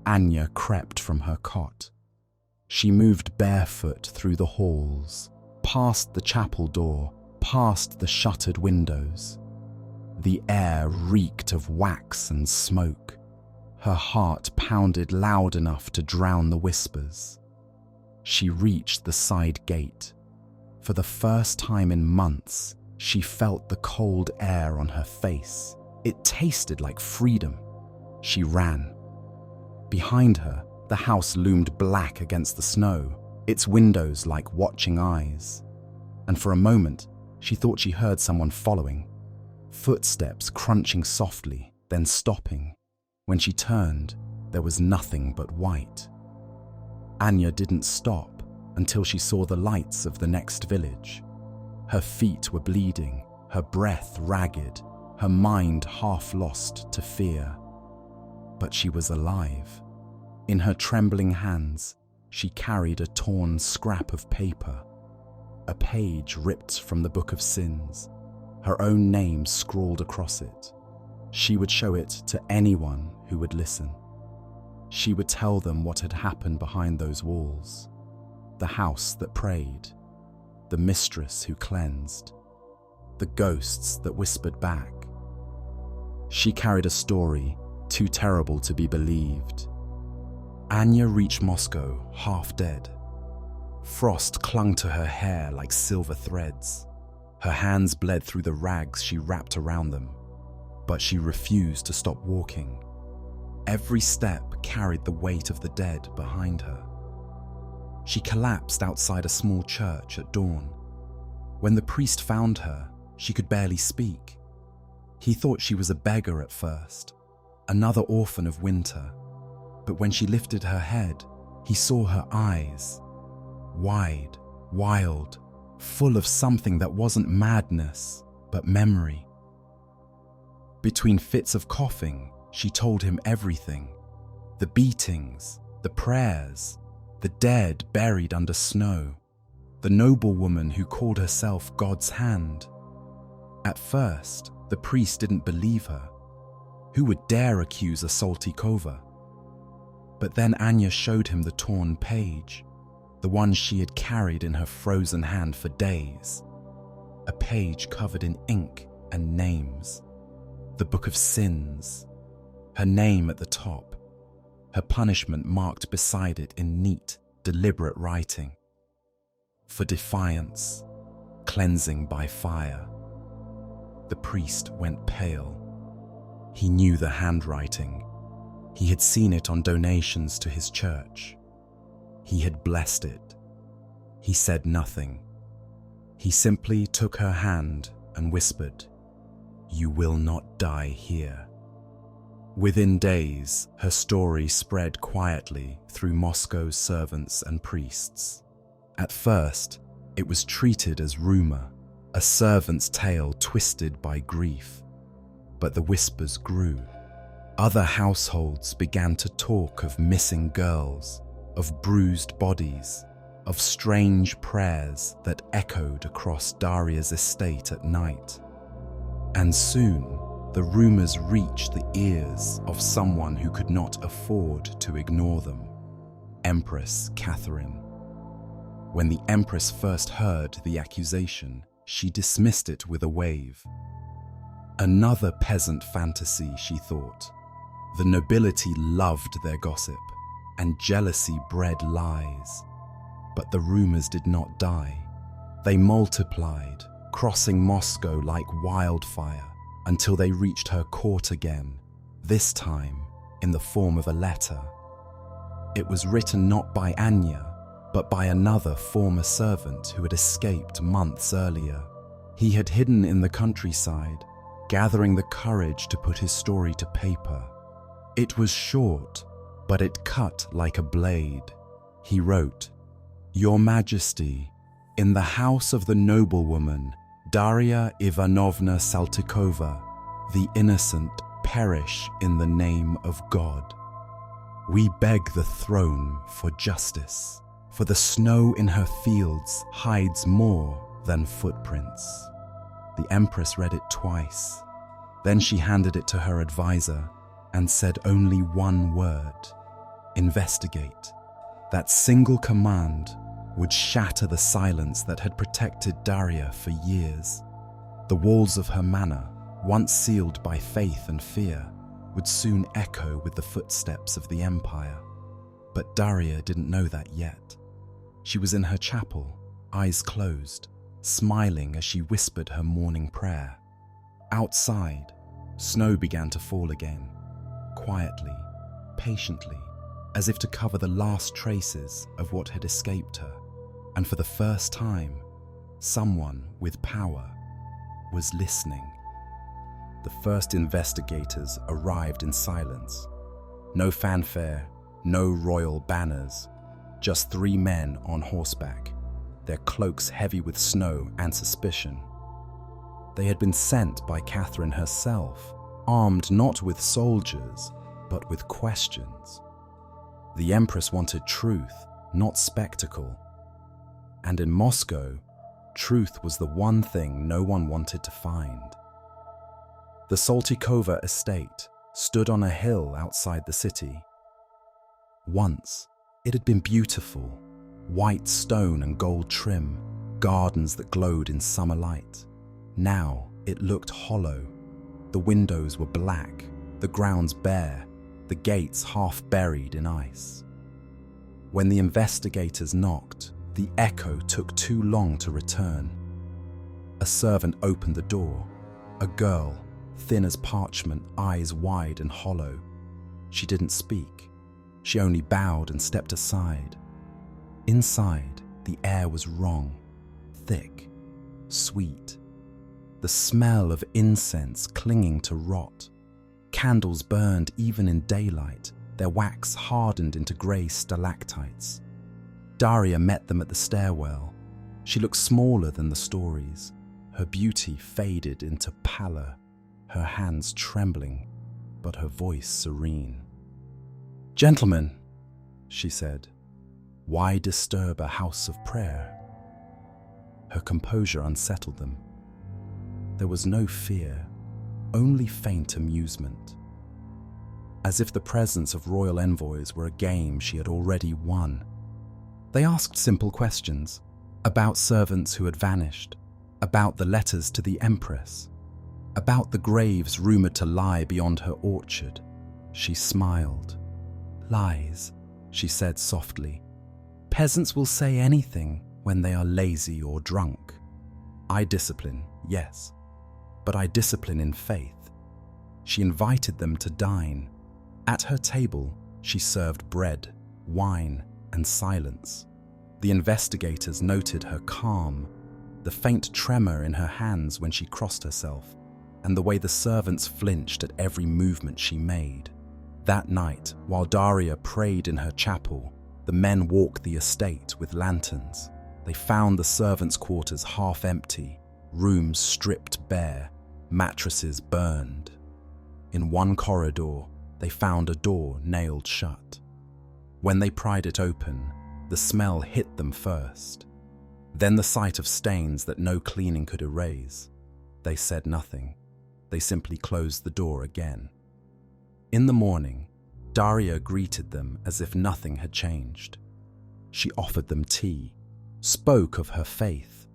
Anya crept from her cot. She moved barefoot through the halls, past the chapel door, past the shuttered windows. The air reeked of wax and smoke. Her heart pounded loud enough to drown the whispers. She reached the side gate. For the first time in months, she felt the cold air on her face. It tasted like freedom. She ran. Behind her, the house loomed black against the snow, its windows like watching eyes. And for a moment, she thought she heard someone following. Footsteps crunching softly, then stopping. When she turned, there was nothing but white. Anya didn't stop until she saw the lights of the next village. Her feet were bleeding, her breath ragged, her mind half lost to fear. But she was alive. In her trembling hands, she carried a torn scrap of paper, a page ripped from the Book of Sins, her own name scrawled across it. She would show it to anyone who would listen. She would tell them what had happened behind those walls, the house that prayed, the mistress who cleansed, the ghosts that whispered back. She carried a story too terrible to be believed. Anya reached Moscow half dead. Frost clung to her hair like silver threads. Her hands bled through the rags she wrapped around them, but she refused to stop walking. Every step carried the weight of the dead behind her. She collapsed outside a small church at dawn. When the priest found her, she could barely speak. He thought she was a beggar at first, another orphan of winter. But when she lifted her head, he saw her eyes, wide, wild, full of something that wasn't madness, but memory. Between fits of coughing, she told him everything. The beatings, the prayers, the dead buried under snow, the noblewoman who called herself God's hand. At first, the priest didn't believe her. Who would dare accuse a Saltykova? But then Anya showed him the torn page, the one she had carried in her frozen hand for days. A page covered in ink and names. The Book of Sins. Her name at the top. Her punishment marked beside it in neat, deliberate writing. For defiance, cleansing by fire. The priest went pale. He knew the handwriting. He had seen it on donations to his church. He had blessed it. He said nothing. He simply took her hand and whispered, "You will not die here." Within days, her story spread quietly through Moscow's servants and priests. At first, it was treated as rumor, a servant's tale twisted by grief. But the whispers grew. Other households began to talk of missing girls, of bruised bodies, of strange prayers that echoed across Daria's estate at night. And soon, the rumors reached the ears of someone who could not afford to ignore them, Empress Catherine. When the Empress first heard the accusation, she dismissed it with a wave. Another peasant fantasy, she thought. The nobility loved their gossip, and jealousy bred lies. But the rumors did not die. They multiplied, crossing Moscow like wildfire, until they reached her court again, this time in the form of a letter. It was written not by Anya, but by another former servant who had escaped months earlier. He had hidden in the countryside, gathering the courage to put his story to paper. It was short, but it cut like a blade. He wrote, "Your Majesty, in the house of the noblewoman, Daria Ivanovna Saltykova, the innocent perish in the name of God. We beg the throne for justice, for the snow in her fields hides more than footprints." The Empress read it twice. Then she handed it to her advisor and said only one word: investigate. That single command would shatter the silence that had protected Daria for years. The walls of her manor, once sealed by faith and fear, would soon echo with the footsteps of the empire. But Daria didn't know that yet. She was in her chapel, eyes closed, smiling as she whispered her morning prayer. Outside, snow began to fall again, quietly, patiently, as if to cover the last traces of what had escaped her. And for the first time, someone with power was listening. the first investigators arrived in silence. No fanfare, no royal banners, just 3 men on horseback, their cloaks heavy with snow and suspicion. They had been sent by Catherine herself, armed not with soldiers, but with questions. The Empress wanted truth, not spectacle. And in Moscow, truth was the one thing no one wanted to find. The Saltykova estate stood on a hill outside the city. Once, it had been beautiful, white stone and gold trim, gardens that glowed in summer light. Now it looked hollow. The windows were black, the grounds bare, the gates half buried in ice. When the investigators knocked, the echo took too long to return. A servant opened the door. A girl, thin as parchment, eyes wide and hollow. She didn't speak. She only bowed and stepped aside. Inside, the air was wrong, thick, sweet. The smell of incense clinging to rot. Candles burned even in daylight, their wax hardened into grey stalactites. Daria met them at the stairwell. She looked smaller than the stories. Her beauty faded into pallor, her hands trembling, but her voice serene. "Gentlemen," she said, "why disturb a house of prayer?" Her composure unsettled them. There was no fear, only faint amusement. As if the presence of royal envoys were a game she had already won. They asked simple questions about servants who had vanished, about the letters to the Empress, about the graves rumoured to lie beyond her orchard. She smiled. "Lies," she said softly. "Peasants will say anything when they are lazy or drunk. I discipline, yes, but I discipline in faith." She invited them to dine. At her table, she served bread, wine, and silence. The investigators noted her calm, the faint tremor in her hands when she crossed herself, and the way the servants flinched at every movement she made. That night, while Daria prayed in her chapel, the men walked the estate with lanterns. They found the servants' quarters half empty, rooms stripped bare, mattresses burned. In one corridor, they found a door nailed shut. When they pried it open, the smell hit them first. Then the sight of stains that no cleaning could erase. They said nothing. They simply closed the door again. In the morning, Daria greeted them as if nothing had changed. She offered them tea, spoke of her faith,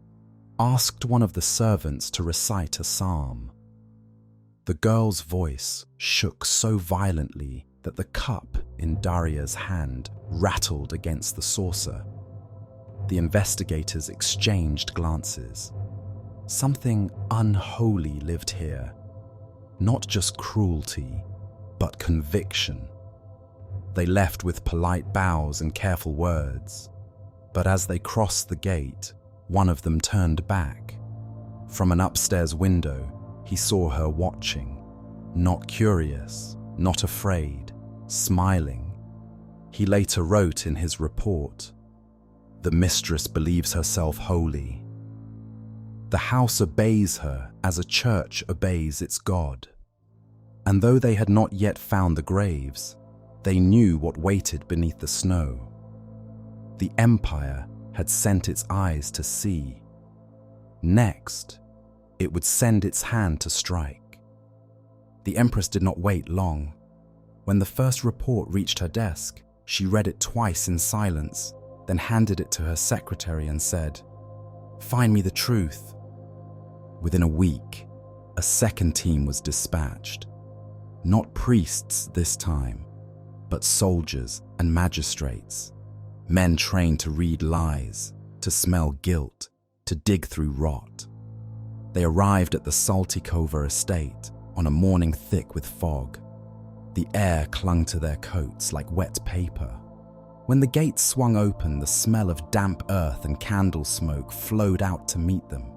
asked one of the servants to recite a psalm. The girl's voice shook so violently that the cup in Daria's hand rattled against the saucer. The investigators exchanged glances. Something unholy lived here. Not just cruelty, but conviction. They left with polite bows and careful words. But as they crossed the gate, one of them turned back. From an upstairs window, he saw her watching, not curious, not afraid, smiling. He later wrote in his report, "The mistress believes herself holy. The house obeys her as a church obeys its God." And though they had not yet found the graves, they knew what waited beneath the snow. The empire had sent its eyes to see. Next, it would send its hand to strike. The Empress did not wait long. When the first report reached her desk, she read it twice in silence, then handed it to her secretary and said, "Find me the truth." Within a week, a second team was dispatched. Not priests this time, but soldiers and magistrates. Men trained to read lies, to smell guilt, to dig through rot. They arrived at the Saltykova estate on a morning thick with fog. The air clung to their coats like wet paper. When the gates swung open, the smell of damp earth and candle smoke flowed out to meet them.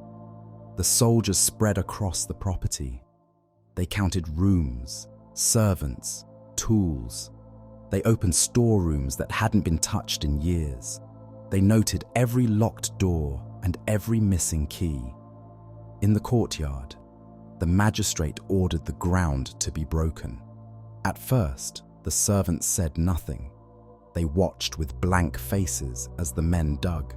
The soldiers spread across the property. They counted rooms, servants, tools. They opened storerooms that hadn't been touched in years. They noted every locked door and every missing key. In the courtyard, the magistrate ordered the ground to be broken. At first, the servants said nothing. They watched with blank faces as the men dug.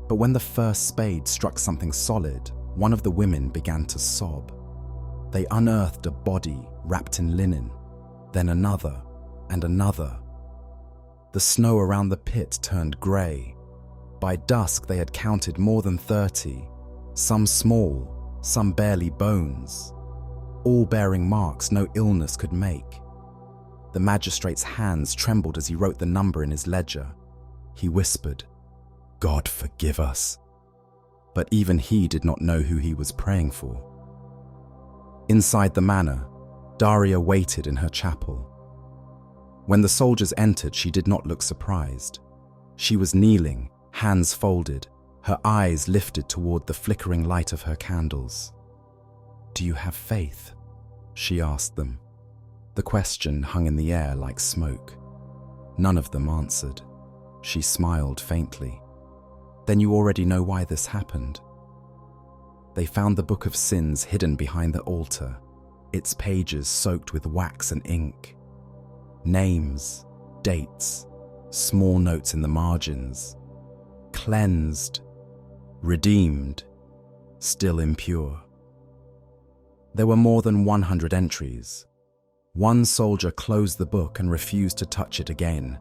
But when the first spade struck something solid, one of the women began to sob. They unearthed a body wrapped in linen, then another and another. The snow around the pit turned grey. By dusk they had counted more than 30, some small, some barely bones, all bearing marks no illness could make. The magistrate's hands trembled as he wrote the number in his ledger. He whispered, "God forgive us." But even he did not know who he was praying for. Inside the manor, Daria waited in her chapel. When the soldiers entered, she did not look surprised. She was kneeling, hands folded, her eyes lifted toward the flickering light of her candles. "Do you have faith?" she asked them. The question hung in the air like smoke. None of them answered. She smiled faintly. "Then you already know why this happened." They found the Book of Sins hidden behind the altar, its pages soaked with wax and ink. Names, dates, small notes in the margins. Cleansed, redeemed, still impure. There were more than 100 entries. One soldier closed the book and refused to touch it again.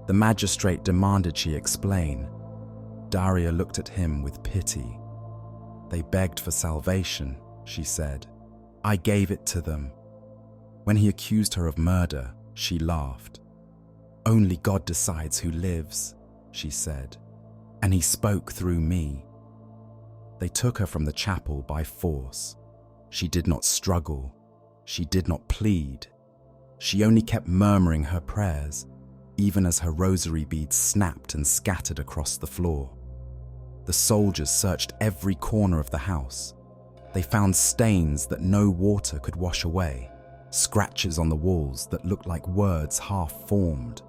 The magistrate demanded she explain. Daria looked at him with pity. "They begged for salvation," she said. "I gave it to them." When he accused her of murder, she laughed. "Only God decides who lives," she said, "and he spoke through me." They took her from the chapel by force. She did not struggle. She did not plead. She only kept murmuring her prayers, even as her rosary beads snapped and scattered across the floor. The soldiers searched every corner of the house. They found stains that no water could wash away, scratches on the walls that looked like words half-formed,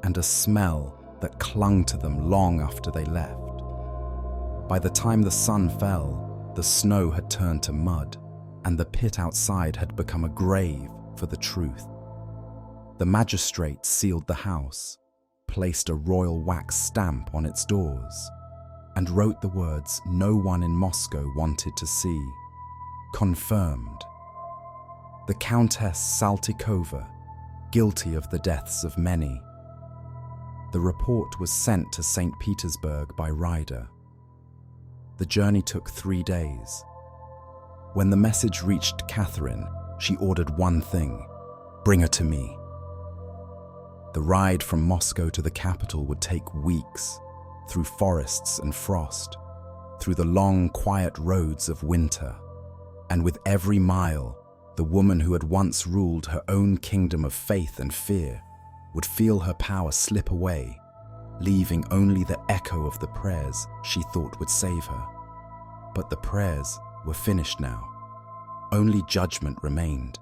and a smell that clung to them long after they left. By the time the sun fell, the snow had turned to mud, and the pit outside had become a grave for the truth. The magistrate sealed the house, placed a royal wax stamp on its doors, and wrote the words no one in Moscow wanted to see. Confirmed. The Countess Saltykova, guilty of the deaths of many. The report was sent to St. Petersburg by rider. The journey took 3 days. When the message reached Catherine, she ordered one thing: bring her to me. The ride from Moscow to the capital would take weeks, through forests and frost, through the long, quiet roads of winter. And with every mile, the woman who had once ruled her own kingdom of faith and fear would feel her power slip away, leaving only the echo of the prayers she thought would save her. But the prayers were finished now. Only judgment remained.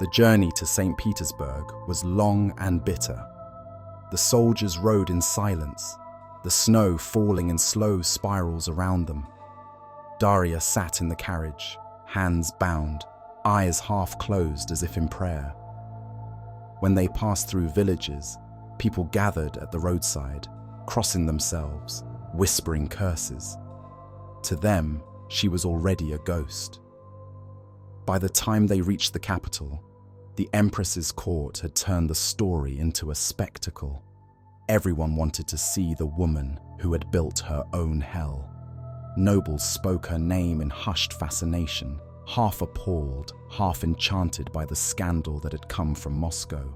The journey to St. Petersburg was long and bitter. The soldiers rode in silence, the snow falling in slow spirals around them. Daria sat in the carriage, hands bound, eyes half closed as if in prayer. When they passed through villages, people gathered at the roadside, crossing themselves, whispering curses. To them, she was already a ghost. By the time they reached the capital, the Empress's court had turned the story into a spectacle. Everyone wanted to see the woman who had built her own hell. Nobles spoke her name in hushed fascination, half appalled, half enchanted by the scandal that had come from Moscow.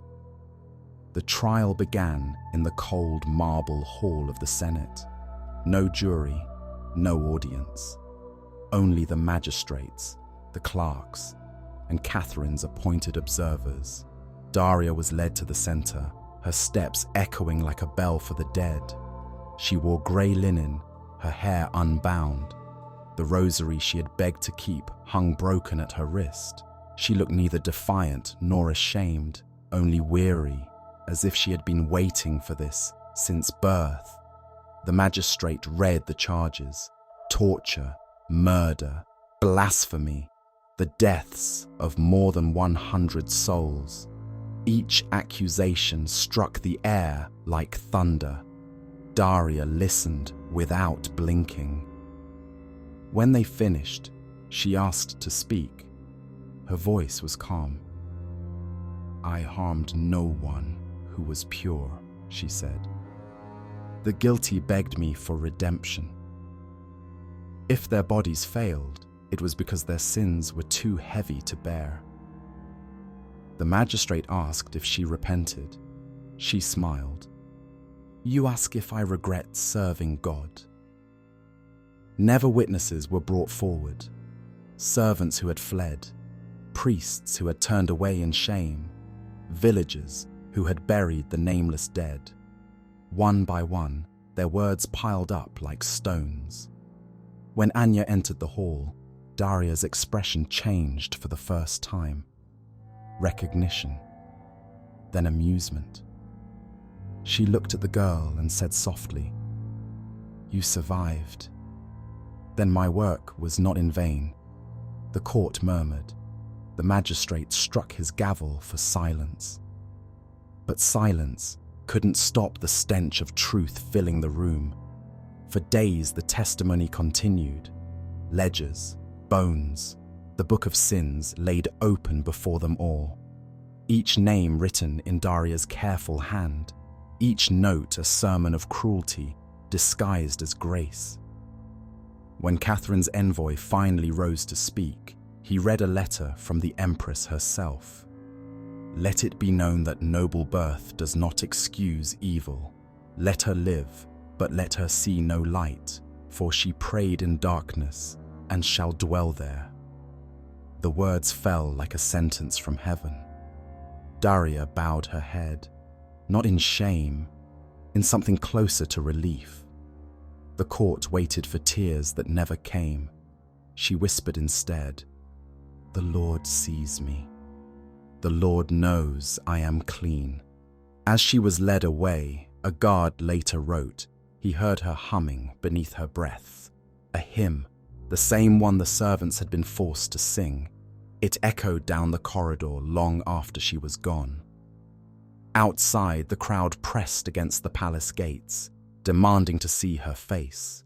The trial began in the cold marble hall of the Senate. No jury, no audience. Only the magistrates, the clerks, and Catherine's appointed observers. Daria was led to the center, her steps echoing like a bell for the dead. She wore grey linen, her hair unbound. The rosary she had begged to keep hung broken at her wrist. She looked neither defiant nor ashamed, only weary, as if she had been waiting for this since birth. The magistrate read the charges: torture, murder, blasphemy, the deaths of more than 100 souls. Each accusation struck the air like thunder. Daria listened without blinking. When they finished, she asked to speak. Her voice was calm. "I harmed no one who was pure," she said. "The guilty begged me for redemption. If their bodies failed, it was because their sins were too heavy to bear." The magistrate asked if she repented. She smiled. "You ask if I regret serving God." Never witnesses were brought forward. Servants who had fled, priests who had turned away in shame, villagers who had buried the nameless dead. One by one, their words piled up like stones. When Anya entered the hall, Daria's expression changed for the first time. Recognition, then amusement. She looked at the girl and said softly, "You survived. Then my work was not in vain." The court murmured. The magistrate struck his gavel for silence. But silence couldn't stop the stench of truth filling the room. For days the testimony continued. Ledgers, bones, the book of sins laid open before them all. Each name written in Daria's careful hand, each note a sermon of cruelty disguised as grace. When Catherine's envoy finally rose to speak, he read a letter from the Empress herself. "Let it be known that noble birth does not excuse evil. Let her live, but let her see no light, for she prayed in darkness and shall dwell there." The words fell like a sentence from heaven. Daria bowed her head, not in shame, in something closer to relief. The court waited for tears that never came. She whispered instead, "The Lord sees me. The Lord knows I am clean." As she was led away, a guard later wrote, he heard her humming beneath her breath. A hymn, the same one the servants had been forced to sing. It echoed down the corridor long after she was gone. Outside, the crowd pressed against the palace gates, demanding to see her face.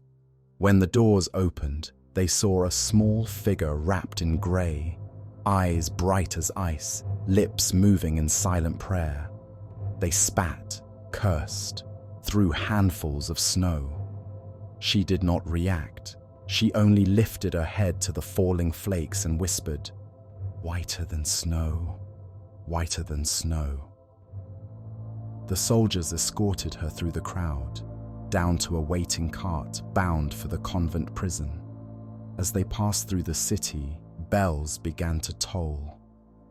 When the doors opened, they saw a small figure wrapped in grey, eyes bright as ice, lips moving in silent prayer. They spat, cursed, threw handfuls of snow. She did not react. She only lifted her head to the falling flakes and whispered, "Whiter than snow, whiter than snow." The soldiers escorted her through the crowd, down to a waiting cart bound for the convent prison. As they passed through the city, bells began to toll,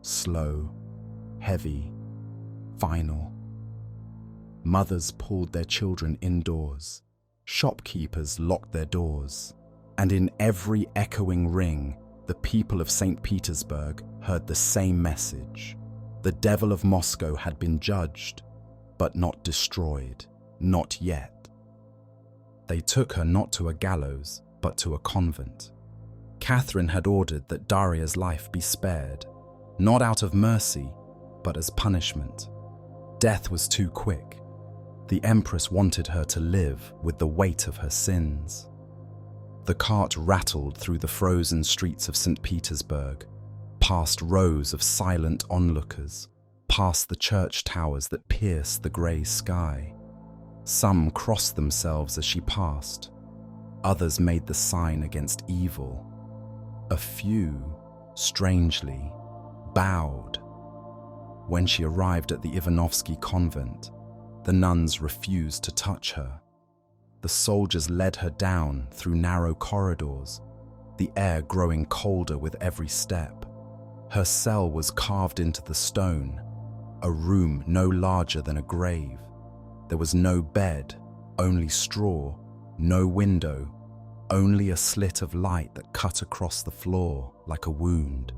slow, heavy, final. Mothers pulled their children indoors, shopkeepers locked their doors, and in every echoing ring, the people of St. Petersburg heard the same message. The devil of Moscow had been judged, but not destroyed, not yet. They took her not to a gallows, but to a convent. Catherine had ordered that Daria's life be spared, not out of mercy, but as punishment. Death was too quick. The Empress wanted her to live with the weight of her sins. The cart rattled through the frozen streets of St. Petersburg, past rows of silent onlookers, past the church towers that pierced the grey sky. Some crossed themselves as she passed. Others made the sign against evil. A few, strangely, bowed. When she arrived at the Ivanovsky convent, the nuns refused to touch her. The soldiers led her down through narrow corridors, the air growing colder with every step. Her cell was carved into the stone, a room no larger than a grave. There was no bed, only straw, no window, only a slit of light that cut across the floor like a wound.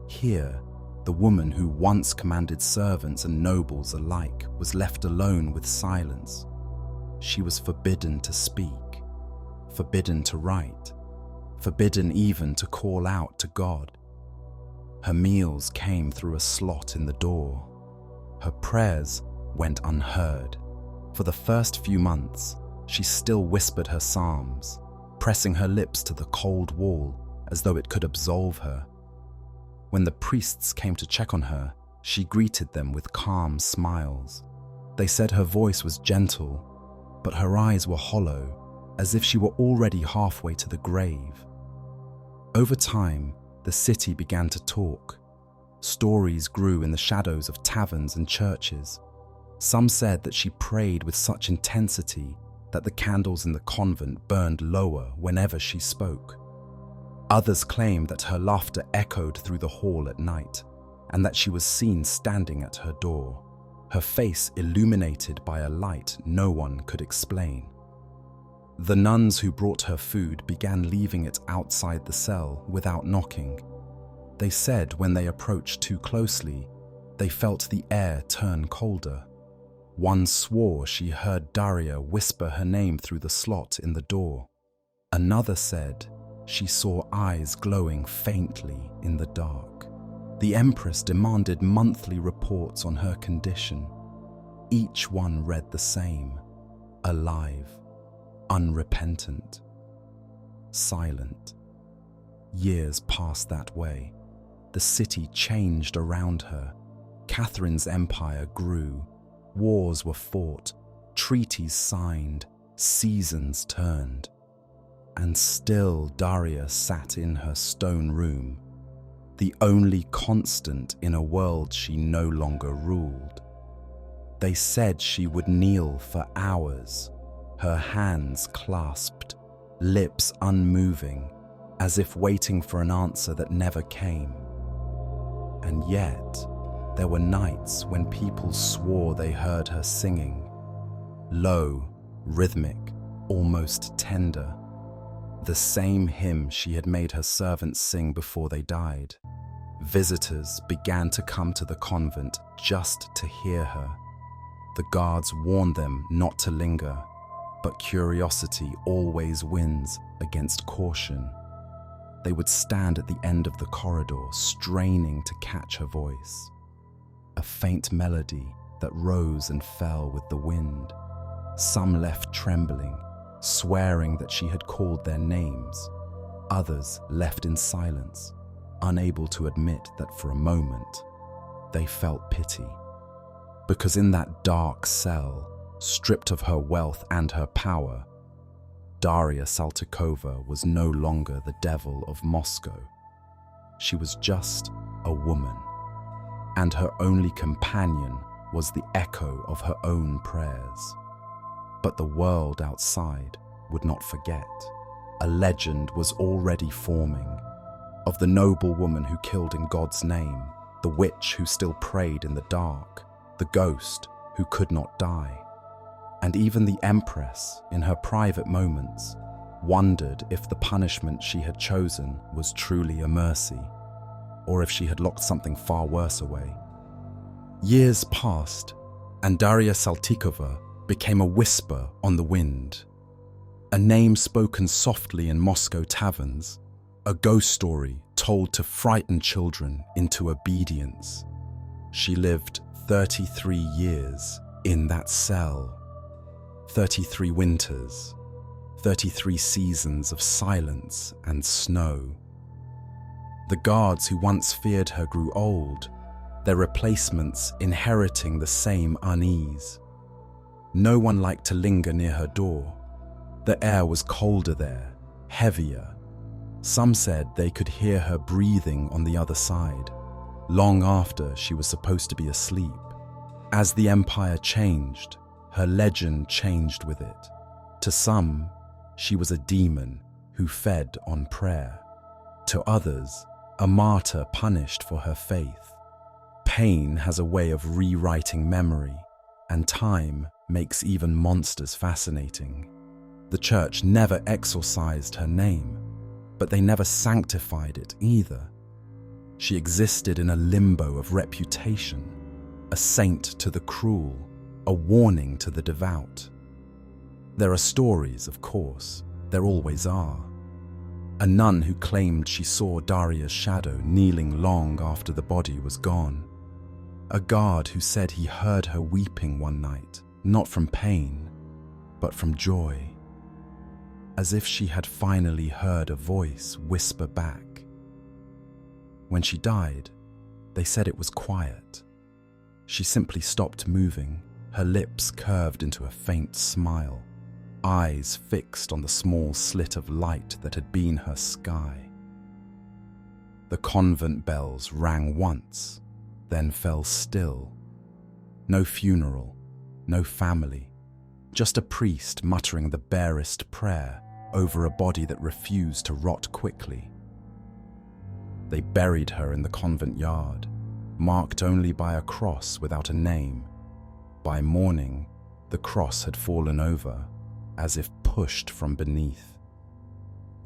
Here, the woman who once commanded servants and nobles alike was left alone with silence. She was forbidden to speak, forbidden to write, forbidden even to call out to God. Her meals came through a slot in the door. Her prayers went unheard. For the first few months, she still whispered her psalms, pressing her lips to the cold wall as though it could absolve her. When the priests came to check on her, she greeted them with calm smiles. They said her voice was gentle, but her eyes were hollow, as if she were already halfway to the grave. Over time, the city began to talk. Stories grew in the shadows of taverns and churches. Some said that she prayed with such intensity that the candles in the convent burned lower whenever she spoke. Others claimed that her laughter echoed through the hall at night, and that she was seen standing at her door, her face illuminated by a light no one could explain. The nuns who brought her food began leaving it outside the cell without knocking. They said when they approached too closely, they felt the air turn colder. One swore she heard Daria whisper her name through the slot in the door. Another said she saw eyes glowing faintly in the dark. The Empress demanded monthly reports on her condition. Each one read the same: alive, unrepentant, silent. Years passed that way. The city changed around her. Catherine's empire grew. Wars were fought, treaties signed, seasons turned. And still Daria sat in her stone room, the only constant in a world she no longer ruled. They said she would kneel for hours, her hands clasped, lips unmoving, as if waiting for an answer that never came. And yet, there were nights when people swore they heard her singing, low, rhythmic, almost tender, the same hymn she had made her servants sing before they died. Visitors began to come to the convent just to hear her. The guards warned them not to linger, but curiosity always wins against caution. They would stand at the end of the corridor, straining to catch her voice. A faint melody that rose and fell with the wind. Some left trembling, swearing that she had called their names. Others left in silence, unable to admit that for a moment they felt pity. Because in that dark cell, stripped of her wealth and her power, Daria Saltykova was no longer the devil of Moscow. She was just a woman, and her only companion was the echo of her own prayers. But the world outside would not forget. A legend was already forming of the noblewoman who killed in God's name, the witch who still prayed in the dark, the ghost who could not die. And even the Empress, in her private moments, wondered if the punishment she had chosen was truly a mercy, or if she had locked something far worse away. Years passed, and Daria Saltykova became a whisper on the wind, a name spoken softly in Moscow taverns, a ghost story told to frighten children into obedience. She lived 33 years in that cell, 33 winters, 33 seasons of silence and snow. The guards who once feared her grew old, their replacements inheriting the same unease. No one liked to linger near her door. The air was colder there, heavier. Some said they could hear her breathing on the other side, long after she was supposed to be asleep. As the empire changed, her legend changed with it. To some, she was a demon who fed on prayer. To others, a martyr punished for her faith. Pain has a way of rewriting memory, and time makes even monsters fascinating. The church never exorcised her name, but they never sanctified it either. She existed in a limbo of reputation, a saint to the cruel, a warning to the devout. There are stories, of course, there always are. A nun who claimed she saw Daria's shadow kneeling long after the body was gone. A guard who said he heard her weeping one night, not from pain, but from joy, as if she had finally heard a voice whisper back. When she died, they said it was quiet. She simply stopped moving, her lips curved into a faint smile, eyes fixed on the small slit of light that had been her sky. The convent bells rang once, then fell still. No funeral, no family, just a priest muttering the barest prayer over a body that refused to rot quickly. They buried her in the convent yard, marked only by a cross without a name. By morning, the cross had fallen over, as if pushed from beneath.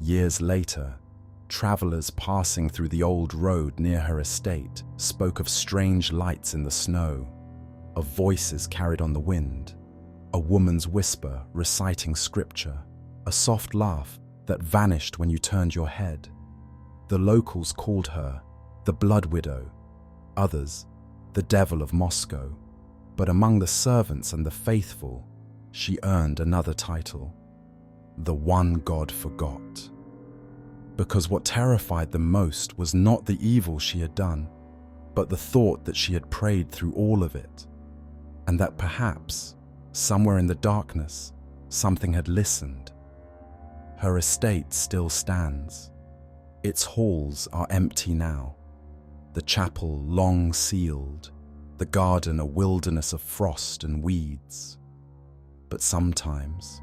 Years later, travelers passing through the old road near her estate spoke of strange lights in the snow, of voices carried on the wind, a woman's whisper reciting scripture, a soft laugh that vanished when you turned your head. The locals called her the Blood Widow, others the Devil of Moscow, but among the servants and the faithful, she earned another title, the One God Forgot. Because what terrified them most was not the evil she had done, but the thought that she had prayed through all of it, and that perhaps, somewhere in the darkness, something had listened. Her estate still stands. Its halls are empty now, the chapel long sealed, the garden a wilderness of frost and weeds. But sometimes,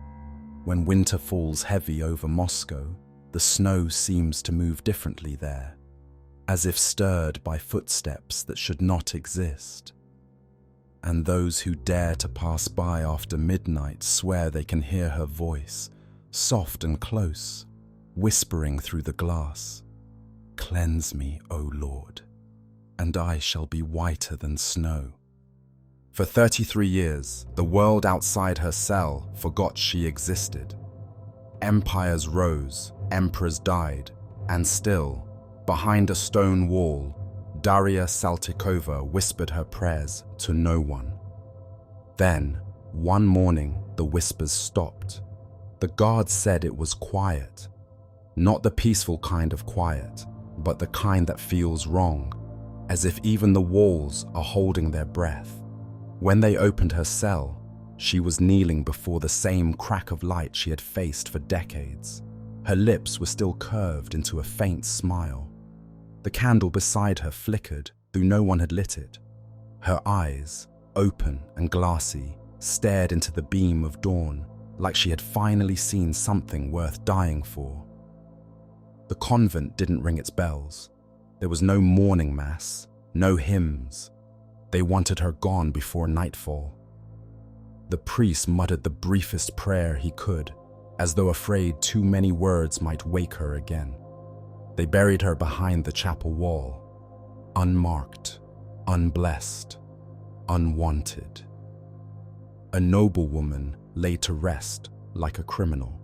when winter falls heavy over Moscow, the snow seems to move differently there, as if stirred by footsteps that should not exist. And those who dare to pass by after midnight swear they can hear her voice, soft and close, whispering through the glass, "Cleanse me, O Lord, and I shall be whiter than snow." For 33 years, the world outside her cell forgot she existed. Empires rose, emperors died, and still, behind a stone wall, Daria Saltykova whispered her prayers to no one. Then, one morning, the whispers stopped. The guards said it was quiet, not the peaceful kind of quiet, but the kind that feels wrong, as if even the walls are holding their breath. When they opened her cell, she was kneeling before the same crack of light she had faced for decades. Her lips were still curved into a faint smile. The candle beside her flickered, though no one had lit it. Her eyes, open and glassy, stared into the beam of dawn, like she had finally seen something worth dying for. The convent didn't ring its bells. There was no morning mass, no hymns. They wanted her gone before nightfall. The priest muttered the briefest prayer he could, as though afraid too many words might wake her again. They buried her behind the chapel wall, unmarked, unblessed, unwanted. A noblewoman lay to rest like a criminal.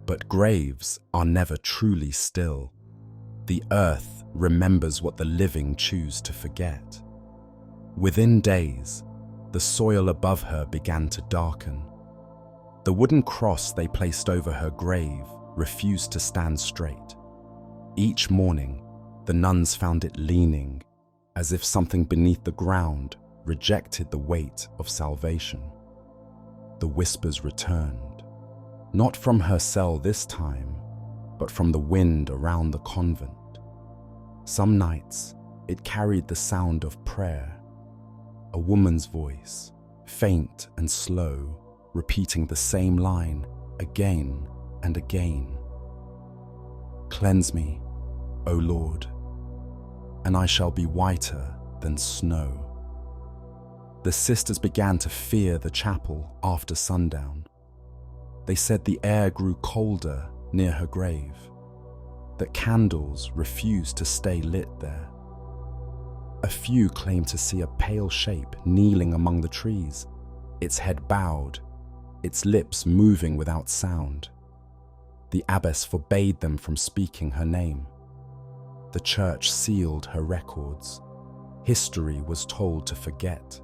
But graves are never truly still. The earth remembers what the living choose to forget. Within days, the soil above her began to darken. The wooden cross they placed over her grave refused to stand straight. Each morning, the nuns found it leaning, as if something beneath the ground rejected the weight of salvation. The whispers returned, not from her cell this time, but from the wind around the convent. Some nights, it carried the sound of prayer, a woman's voice, faint and slow, repeating the same line again and again. "Cleanse me, O Lord, and I shall be whiter than snow." The sisters began to fear the chapel after sundown. They said the air grew colder near her grave, that candles refused to stay lit there. A few claimed to see a pale shape kneeling among the trees, its head bowed, its lips moving without sound. The abbess forbade them from speaking her name. The church sealed her records. History was told to forget.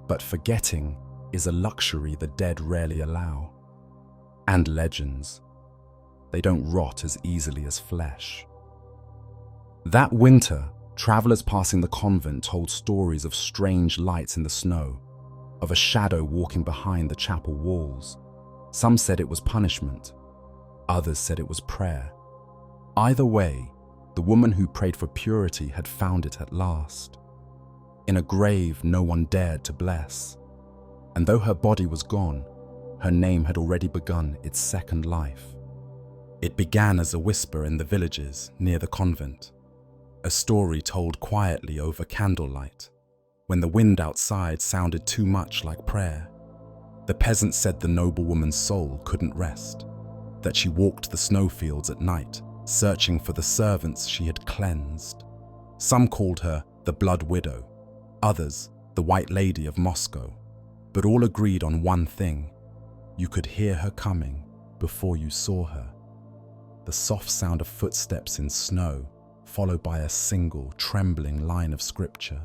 But forgetting is a luxury the dead rarely allow. And legends, they don't rot as easily as flesh. That winter, travelers passing the convent told stories of strange lights in the snow, of a shadow walking behind the chapel walls. Some said it was punishment. Others said it was prayer. Either way, the woman who prayed for purity had found it at last. In a grave no one dared to bless. And though her body was gone, her name had already begun its second life. It began as a whisper in the villages near the convent, a story told quietly over candlelight, when the wind outside sounded too much like prayer. The peasants said the noblewoman's soul couldn't rest, that she walked the snowfields at night, searching for the servants she had cleansed. Some called her the Blood Widow, others the White Lady of Moscow, but all agreed on one thing: you could hear her coming before you saw her. The soft sound of footsteps in snow, followed by a single, trembling line of scripture: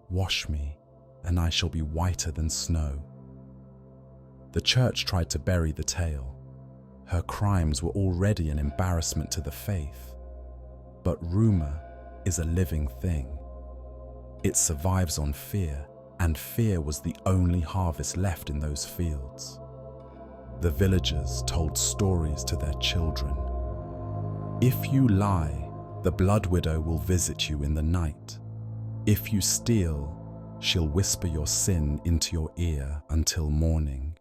"Wash me, and I shall be whiter than snow." The church tried to bury the tale. Her crimes were already an embarrassment to the faith. But rumor is a living thing. It survives on fear, and fear was the only harvest left in those fields. The villagers told stories to their children. If you lie, the Blood Widow will visit you in the night. If you steal, she'll whisper your sin into your ear until morning.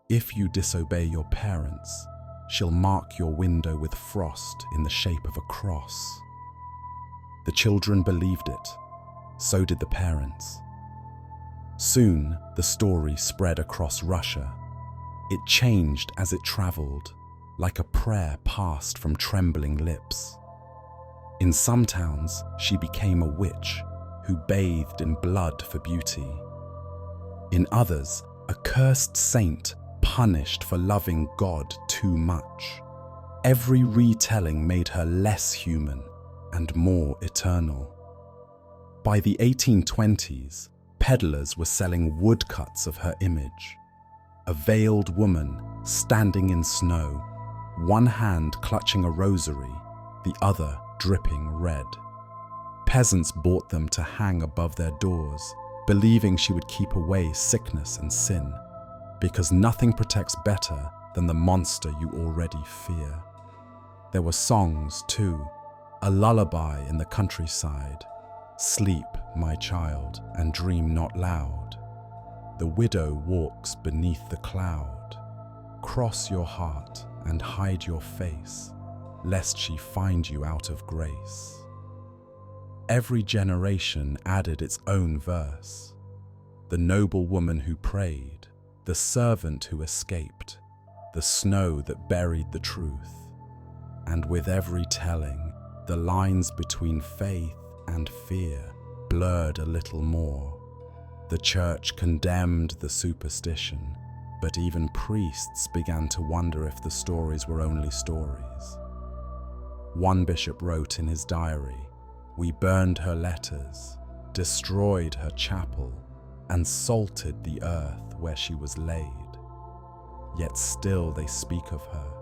If you disobey your parents, she'll mark your window with frost in the shape of a cross. The children believed it. So did the parents. Soon, the story spread across Russia. It changed as it traveled, like a prayer passed from trembling lips. In some towns, she became a witch who bathed in blood for beauty. In others, a cursed saint punished for loving God too much. Every retelling made her less human and more eternal. By the 1820s, peddlers were selling woodcuts of her image. A veiled woman standing in snow, one hand clutching a rosary, the other dripping red. Peasants bought them to hang above their doors, believing she would keep away sickness and sin, because nothing protects better than the monster you already fear. There were songs too, a lullaby in the countryside. Sleep, my child, and dream not loud. The widow walks beneath the cloud. Cross your heart and hide your face, lest she find you out of grace. Every generation added its own verse. The noblewoman who prayed, the servant who escaped, the snow that buried the truth. And with every telling, the lines between faith and fear blurred a little more. The church condemned the superstition, but even priests began to wonder if the stories were only stories. One bishop wrote in his diary, "We burned her letters, destroyed her chapel, and salted the earth where she was laid. Yet still they speak of her.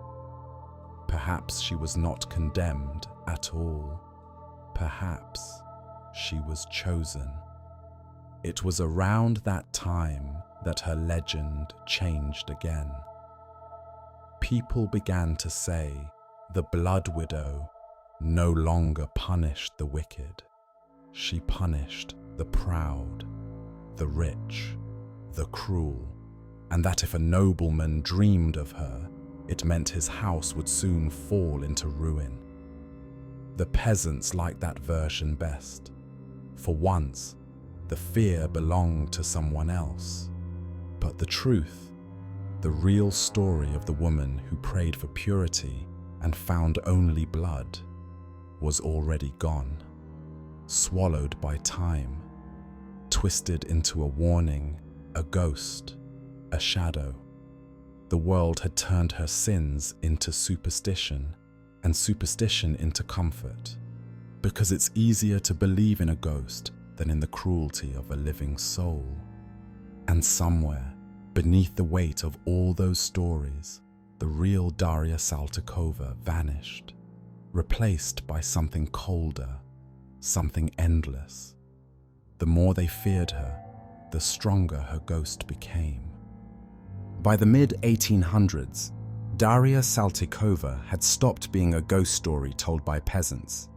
Perhaps she was not condemned at all. Perhaps she was chosen." It was around that time that her legend changed again. People began to say the Blood Widow no longer punished the wicked. She punished the proud, the rich, the cruel, and that if a nobleman dreamed of her, it meant his house would soon fall into ruin. The peasants liked that version best. For once, the fear belonged to someone else. But the the real story of the woman who prayed for purity and found only blood, was already gone, swallowed by time, twisted into a warning, a ghost, a shadow. The world had turned her sins into superstition, and superstition into comfort, because it's easier to believe in a ghost than in the cruelty of a living soul. And somewhere, beneath the weight of all those stories, the real Daria Saltykova vanished, replaced by something colder, something endless. The more they feared her, the stronger her ghost became. By the mid-1800s, Daria Saltykova had stopped being a ghost story told by peasants.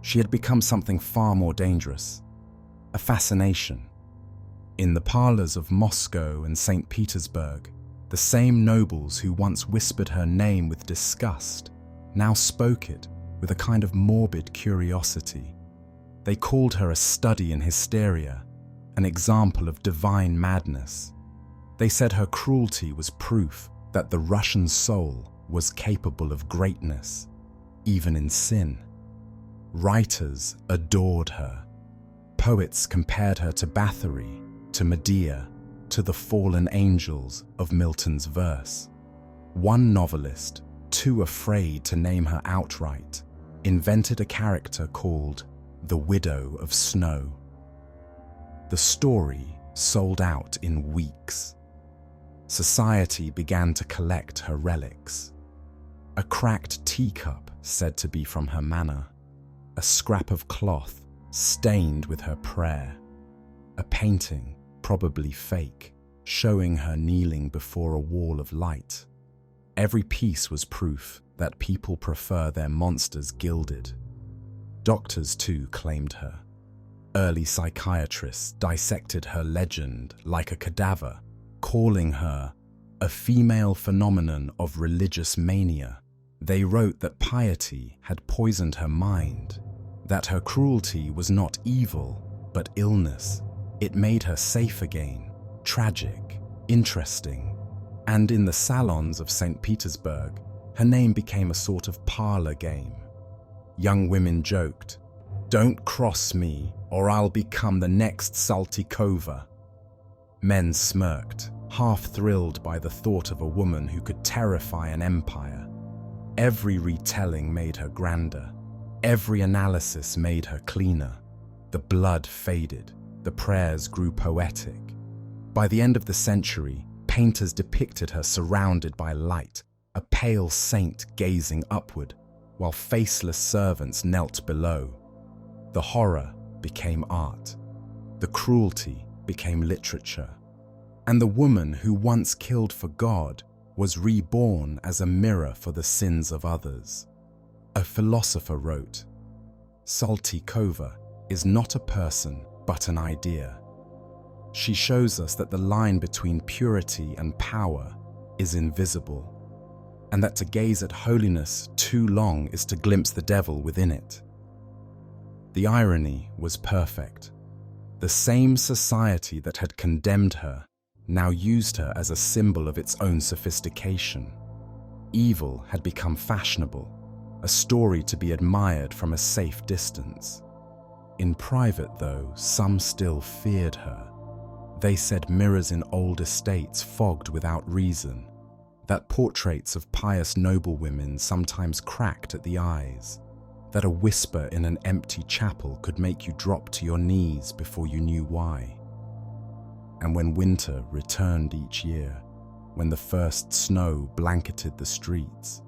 She had become something far more dangerous, a fascination. In the parlors of Moscow and St. Petersburg, the same nobles who once whispered her name with disgust now spoke it with a kind of morbid curiosity. They called her a study in hysteria, an example of divine madness. They said her cruelty was proof that the Russian soul was capable of greatness, even in sin. Writers adored her. Poets compared her to Bathory, to Medea, to the fallen angels of Milton's verse. One novelist, too afraid to name her outright, invented a character called the Widow of Snow. The story sold out in weeks. Society began to collect her relics. A cracked teacup said to be from her manor, a scrap of cloth stained with her prayer, a painting, probably fake, showing her kneeling before a wall of light. Every piece was proof that people prefer their monsters gilded. Doctors, too, claimed her. Early psychiatrists dissected her legend like a cadaver, calling her a female phenomenon of religious mania. They wrote that piety had poisoned her mind, that her cruelty was not evil, but illness. It made her safe again, tragic, interesting. And in the salons of St. Petersburg, her name became a sort of parlor game. Young women joked, "Don't cross me, or I'll become the next Saltykova." Men smirked, half thrilled by the thought of a woman who could terrify an empire. Every retelling made her grander. Every analysis made her cleaner. The blood faded. The prayers grew poetic. By the end of the century, painters depicted her surrounded by light, a pale saint gazing upward, while faceless servants knelt below. The horror became art. The cruelty became literature. And the woman who once killed for God was reborn as a mirror for the sins of others. A philosopher wrote, "Saltykova is not a person, but an idea." She shows us that the line between purity and power is invisible, and that to gaze at holiness too long is to glimpse the devil within it. The irony was perfect. The same society that had condemned her now used her as a symbol of its own sophistication. Evil had become fashionable, a story to be admired from a safe distance. In private, though, some still feared her. They said mirrors in old estates fogged without reason, that portraits of pious noblewomen sometimes cracked at the eyes, that a whisper in an empty chapel could make you drop to your knees before you knew why. And when winter returned each year, when the first snow blanketed the streets,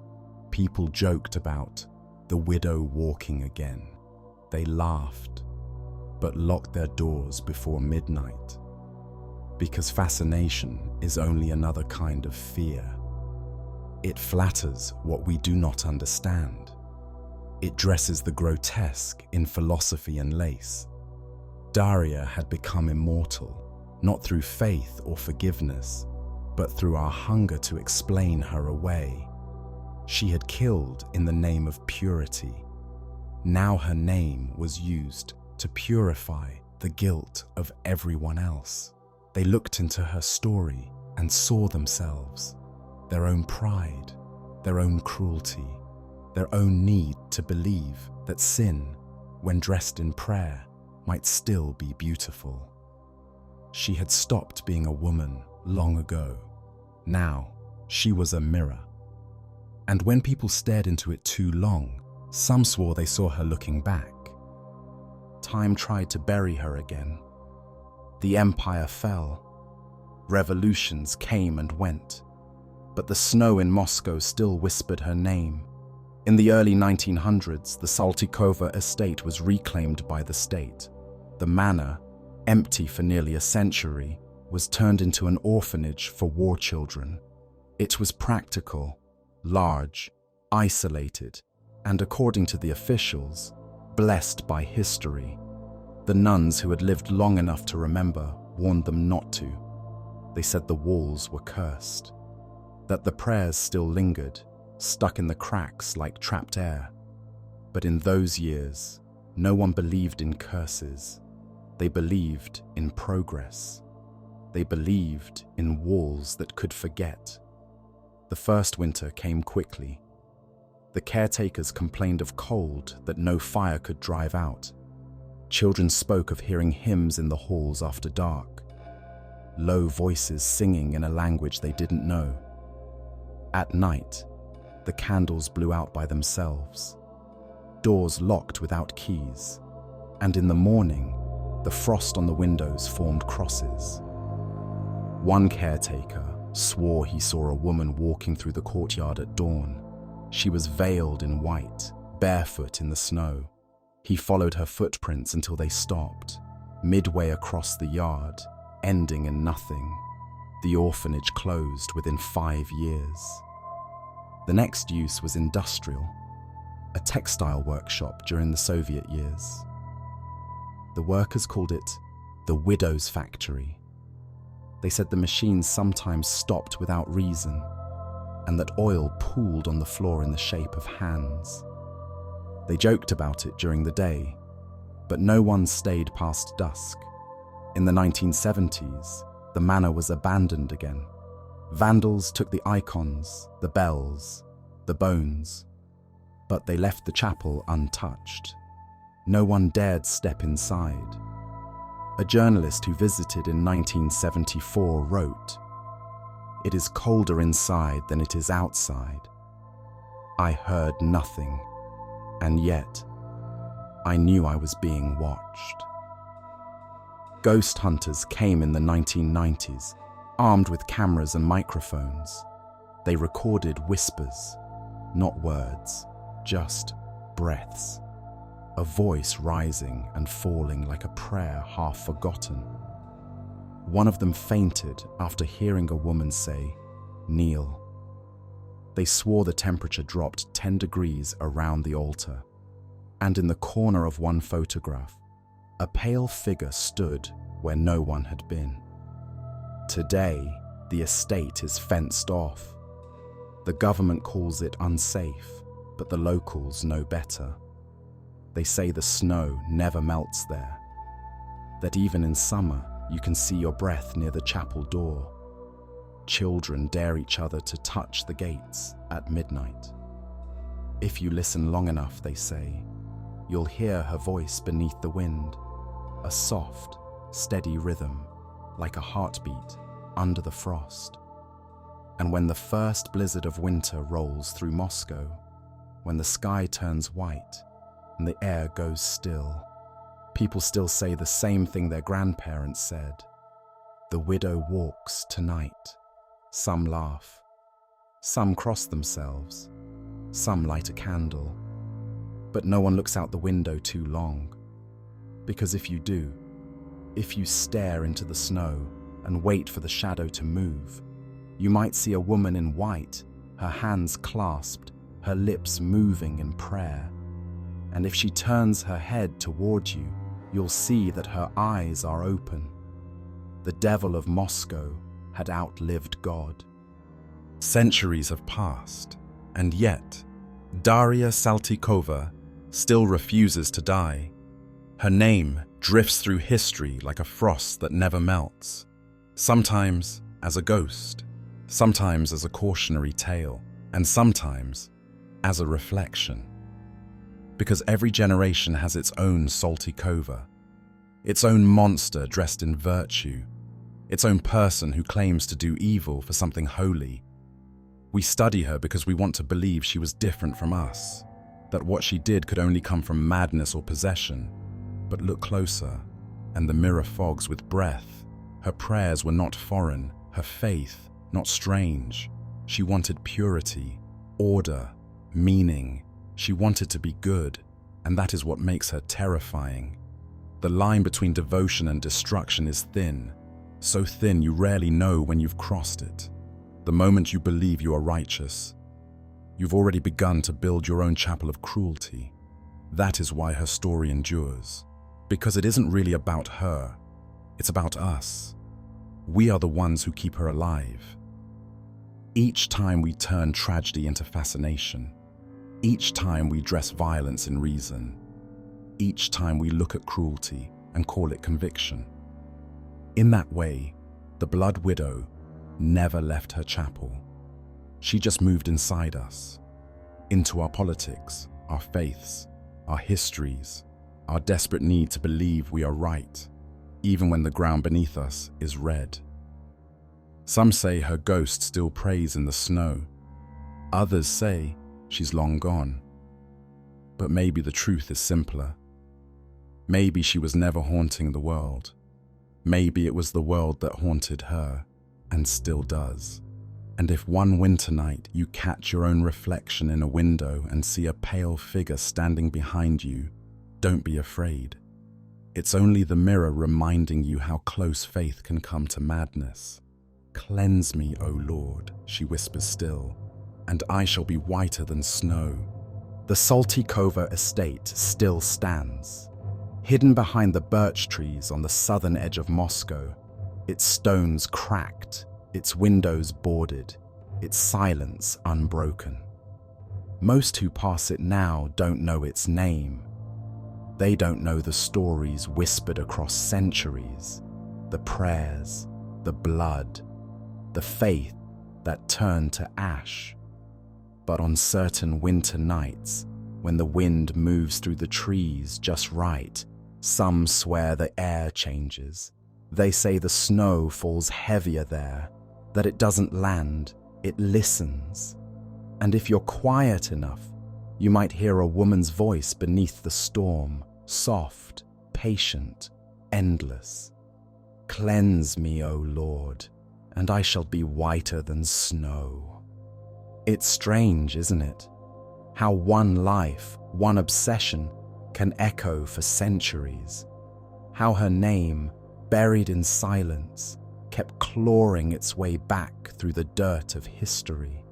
people joked about the widow walking again. They laughed, but locked their doors before midnight. Because fascination is only another kind of fear. It flatters what we do not understand. It dresses the grotesque in philosophy and lace. Daria had become immortal, not through faith or forgiveness, but through our hunger to explain her away. She had killed in the name of purity. Now her name was used to purify the guilt of everyone else. They looked into her story, and saw themselves, their own pride, their own cruelty, their own need to believe that sin, when dressed in prayer, might still be beautiful. She had stopped being a woman long ago. Now, she was a mirror. And when people stared into it too long, some swore they saw her looking back. Time tried to bury her again. The empire fell. Revolutions came and went. But the snow in Moscow still whispered her name. In the early 1900s, the Saltykova estate was reclaimed by the state. The manor, empty for nearly a century, was turned into an orphanage for war children. It was practical, large, isolated, and according to the officials, blessed by history. The nuns who had lived long enough to remember warned them not to. They said the walls were cursed, that the prayers still lingered, stuck in the cracks like trapped air. But in those years, no one believed in curses. They believed in progress. They believed in walls that could forget. The first winter came quickly. The caretakers complained of cold that no fire could drive out. Children spoke of hearing hymns in the halls after dark, low voices singing in a language they didn't know. At night, the candles blew out by themselves, doors locked without keys, and in the morning, the frost on the windows formed crosses. One caretaker swore he saw a woman walking through the courtyard at dawn. She was veiled in white, barefoot in the snow. He followed her footprints until they stopped, midway across the yard, ending in nothing. The orphanage closed within 5 years. The next use was industrial, a textile workshop during the Soviet years. The workers called it the widow's factory. They said the machines sometimes stopped without reason, and that oil pooled on the floor in the shape of hands. They joked about it during the day, but no one stayed past dusk. In the 1970s, the manor was abandoned again. Vandals took the icons, the bells, the bones, but they left the chapel untouched. No one dared step inside. A journalist who visited in 1974 wrote, "It is colder inside than it is outside. I heard nothing, and yet I knew I was being watched." Ghost hunters came in the 1990s, armed with cameras and microphones. They recorded whispers, not words, just breaths. A voice rising and falling like a prayer half forgotten. One of them fainted after hearing a woman say, "Kneel." They swore the temperature dropped 10 degrees around the altar, and in the corner of one photograph, a pale figure stood where no one had been. Today, the estate is fenced off. The government calls it unsafe, but the locals know better. They say the snow never melts there, that even in summer you can see your breath near the chapel door. Children dare each other to touch the gates at midnight. If you listen long enough, they say, you'll hear her voice beneath the wind, a soft, steady rhythm, like a heartbeat under the frost. And when the first blizzard of winter rolls through Moscow, when the sky turns white and the air goes still, people still say the same thing their grandparents said. The widow walks tonight. Some laugh. Some cross themselves. Some light a candle. But no one looks out the window too long. Because if you do, if you stare into the snow and wait for the shadow to move, you might see a woman in white, her hands clasped, her lips moving in prayer. And if she turns her head toward you, you'll see that her eyes are open. The devil of Moscow had outlived God. Centuries have passed, and yet Daria Saltykova still refuses to die. Her name drifts through history like a frost that never melts. Sometimes as a ghost, sometimes as a cautionary tale, and sometimes as a reflection. Because every generation has its own Saltykova, its own monster dressed in virtue, its own person who claims to do evil for something holy. We study her because we want to believe she was different from us, that what she did could only come from madness or possession. But look closer, and the mirror fogs with breath. Her prayers were not foreign, her faith not strange. She wanted purity, order, meaning. She wanted to be good, and that is what makes her terrifying. The line between devotion and destruction is thin, so thin you rarely know when you've crossed it. The moment you believe you are righteous, you've already begun to build your own chapel of cruelty. That is why her story endures. Because it isn't really about her, it's about us. We are the ones who keep her alive. Each time we turn tragedy into fascination, each time we dress violence in reason, each time we look at cruelty and call it conviction. In that way, the Blood Widow never left her chapel. She just moved inside us, into our politics, our faiths, our histories, our desperate need to believe we are right, even when the ground beneath us is red. Some say her ghost still prays in the snow. Others say she's long gone. But maybe the truth is simpler. Maybe she was never haunting the world. Maybe it was the world that haunted her, and still does. And if one winter night you catch your own reflection in a window and see a pale figure standing behind you, don't be afraid. It's only the mirror reminding you how close faith can come to madness. "Cleanse me, O Lord," she whispers still, "and I shall be whiter than snow." The Saltykova estate still stands, hidden behind the birch trees on the southern edge of Moscow, its stones cracked, its windows boarded, its silence unbroken. Most who pass it now don't know its name. They don't know the stories whispered across centuries, the prayers, the blood, the faith that turned to ash. But on certain winter nights, when the wind moves through the trees just right, some swear the air changes. They say the snow falls heavier there, that it doesn't land, it listens. And if you're quiet enough, you might hear a woman's voice beneath the storm, soft, patient, endless. "Cleanse me, O Lord, and I shall be whiter than snow." It's strange, isn't it? How one life, one obsession, can echo for centuries. How her name, buried in silence, kept clawing its way back through the dirt of history.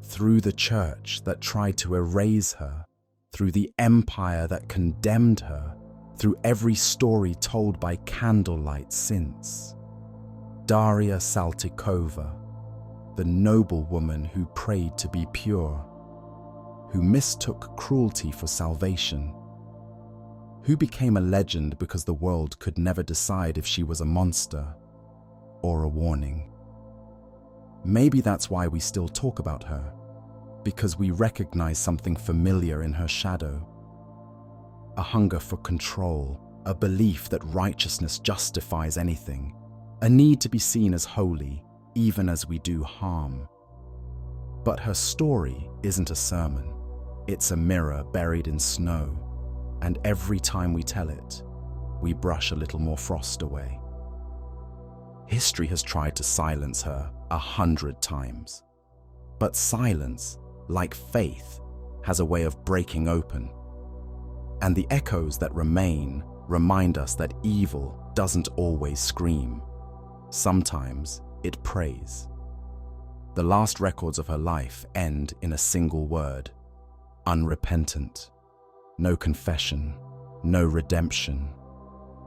Through the church that tried to erase her, through the empire that condemned her, through every story told by candlelight since. Daria Saltykova, the noblewoman who prayed to be pure, who mistook cruelty for salvation, who became a legend because the world could never decide if she was a monster or a warning. Maybe that's why we still talk about her, because we recognize something familiar in her shadow. A hunger for control, a belief that righteousness justifies anything, a need to be seen as holy, even as we do harm. But her story isn't a sermon. It's a mirror buried in snow, and every time we tell it, we brush a little more frost away. History has tried to silence her 100 times. But silence, like faith, has a way of breaking open. And the echoes that remain remind us that evil doesn't always scream. Sometimes it prays. The last records of her life end in a single word: unrepentant. No confession, no redemption.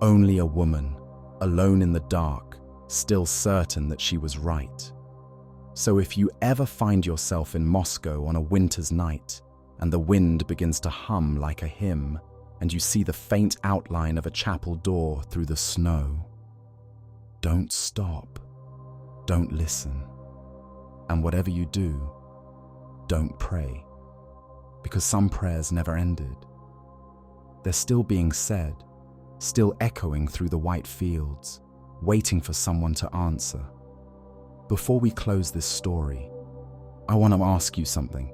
Only a woman, alone in the dark, still certain that she was right. So if you ever find yourself in Moscow on a winter's night, and the wind begins to hum like a hymn, and you see the faint outline of a chapel door through the snow, don't stop. don't listen. And whatever you do, don't pray. Because some prayers never ended. They're still being said, still echoing through the white fields, waiting for someone to answer. Before we close this story, I want to ask you something.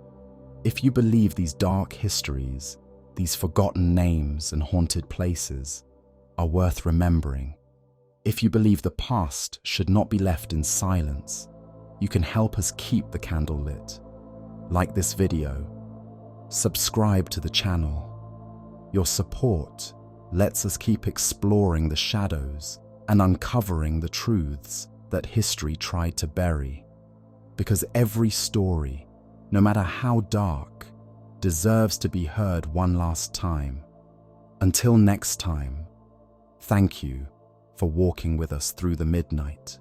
If you believe these dark histories, these forgotten names and haunted places are worth remembering, if you believe the past should not be left in silence, you can help us keep the candle lit. Like this video, subscribe to the channel. Your support lets us keep exploring the shadows and uncovering the truths that history tried to bury. Because every story, no matter how dark, deserves to be heard one last time. Until next time, thank you for walking with us through the midnight.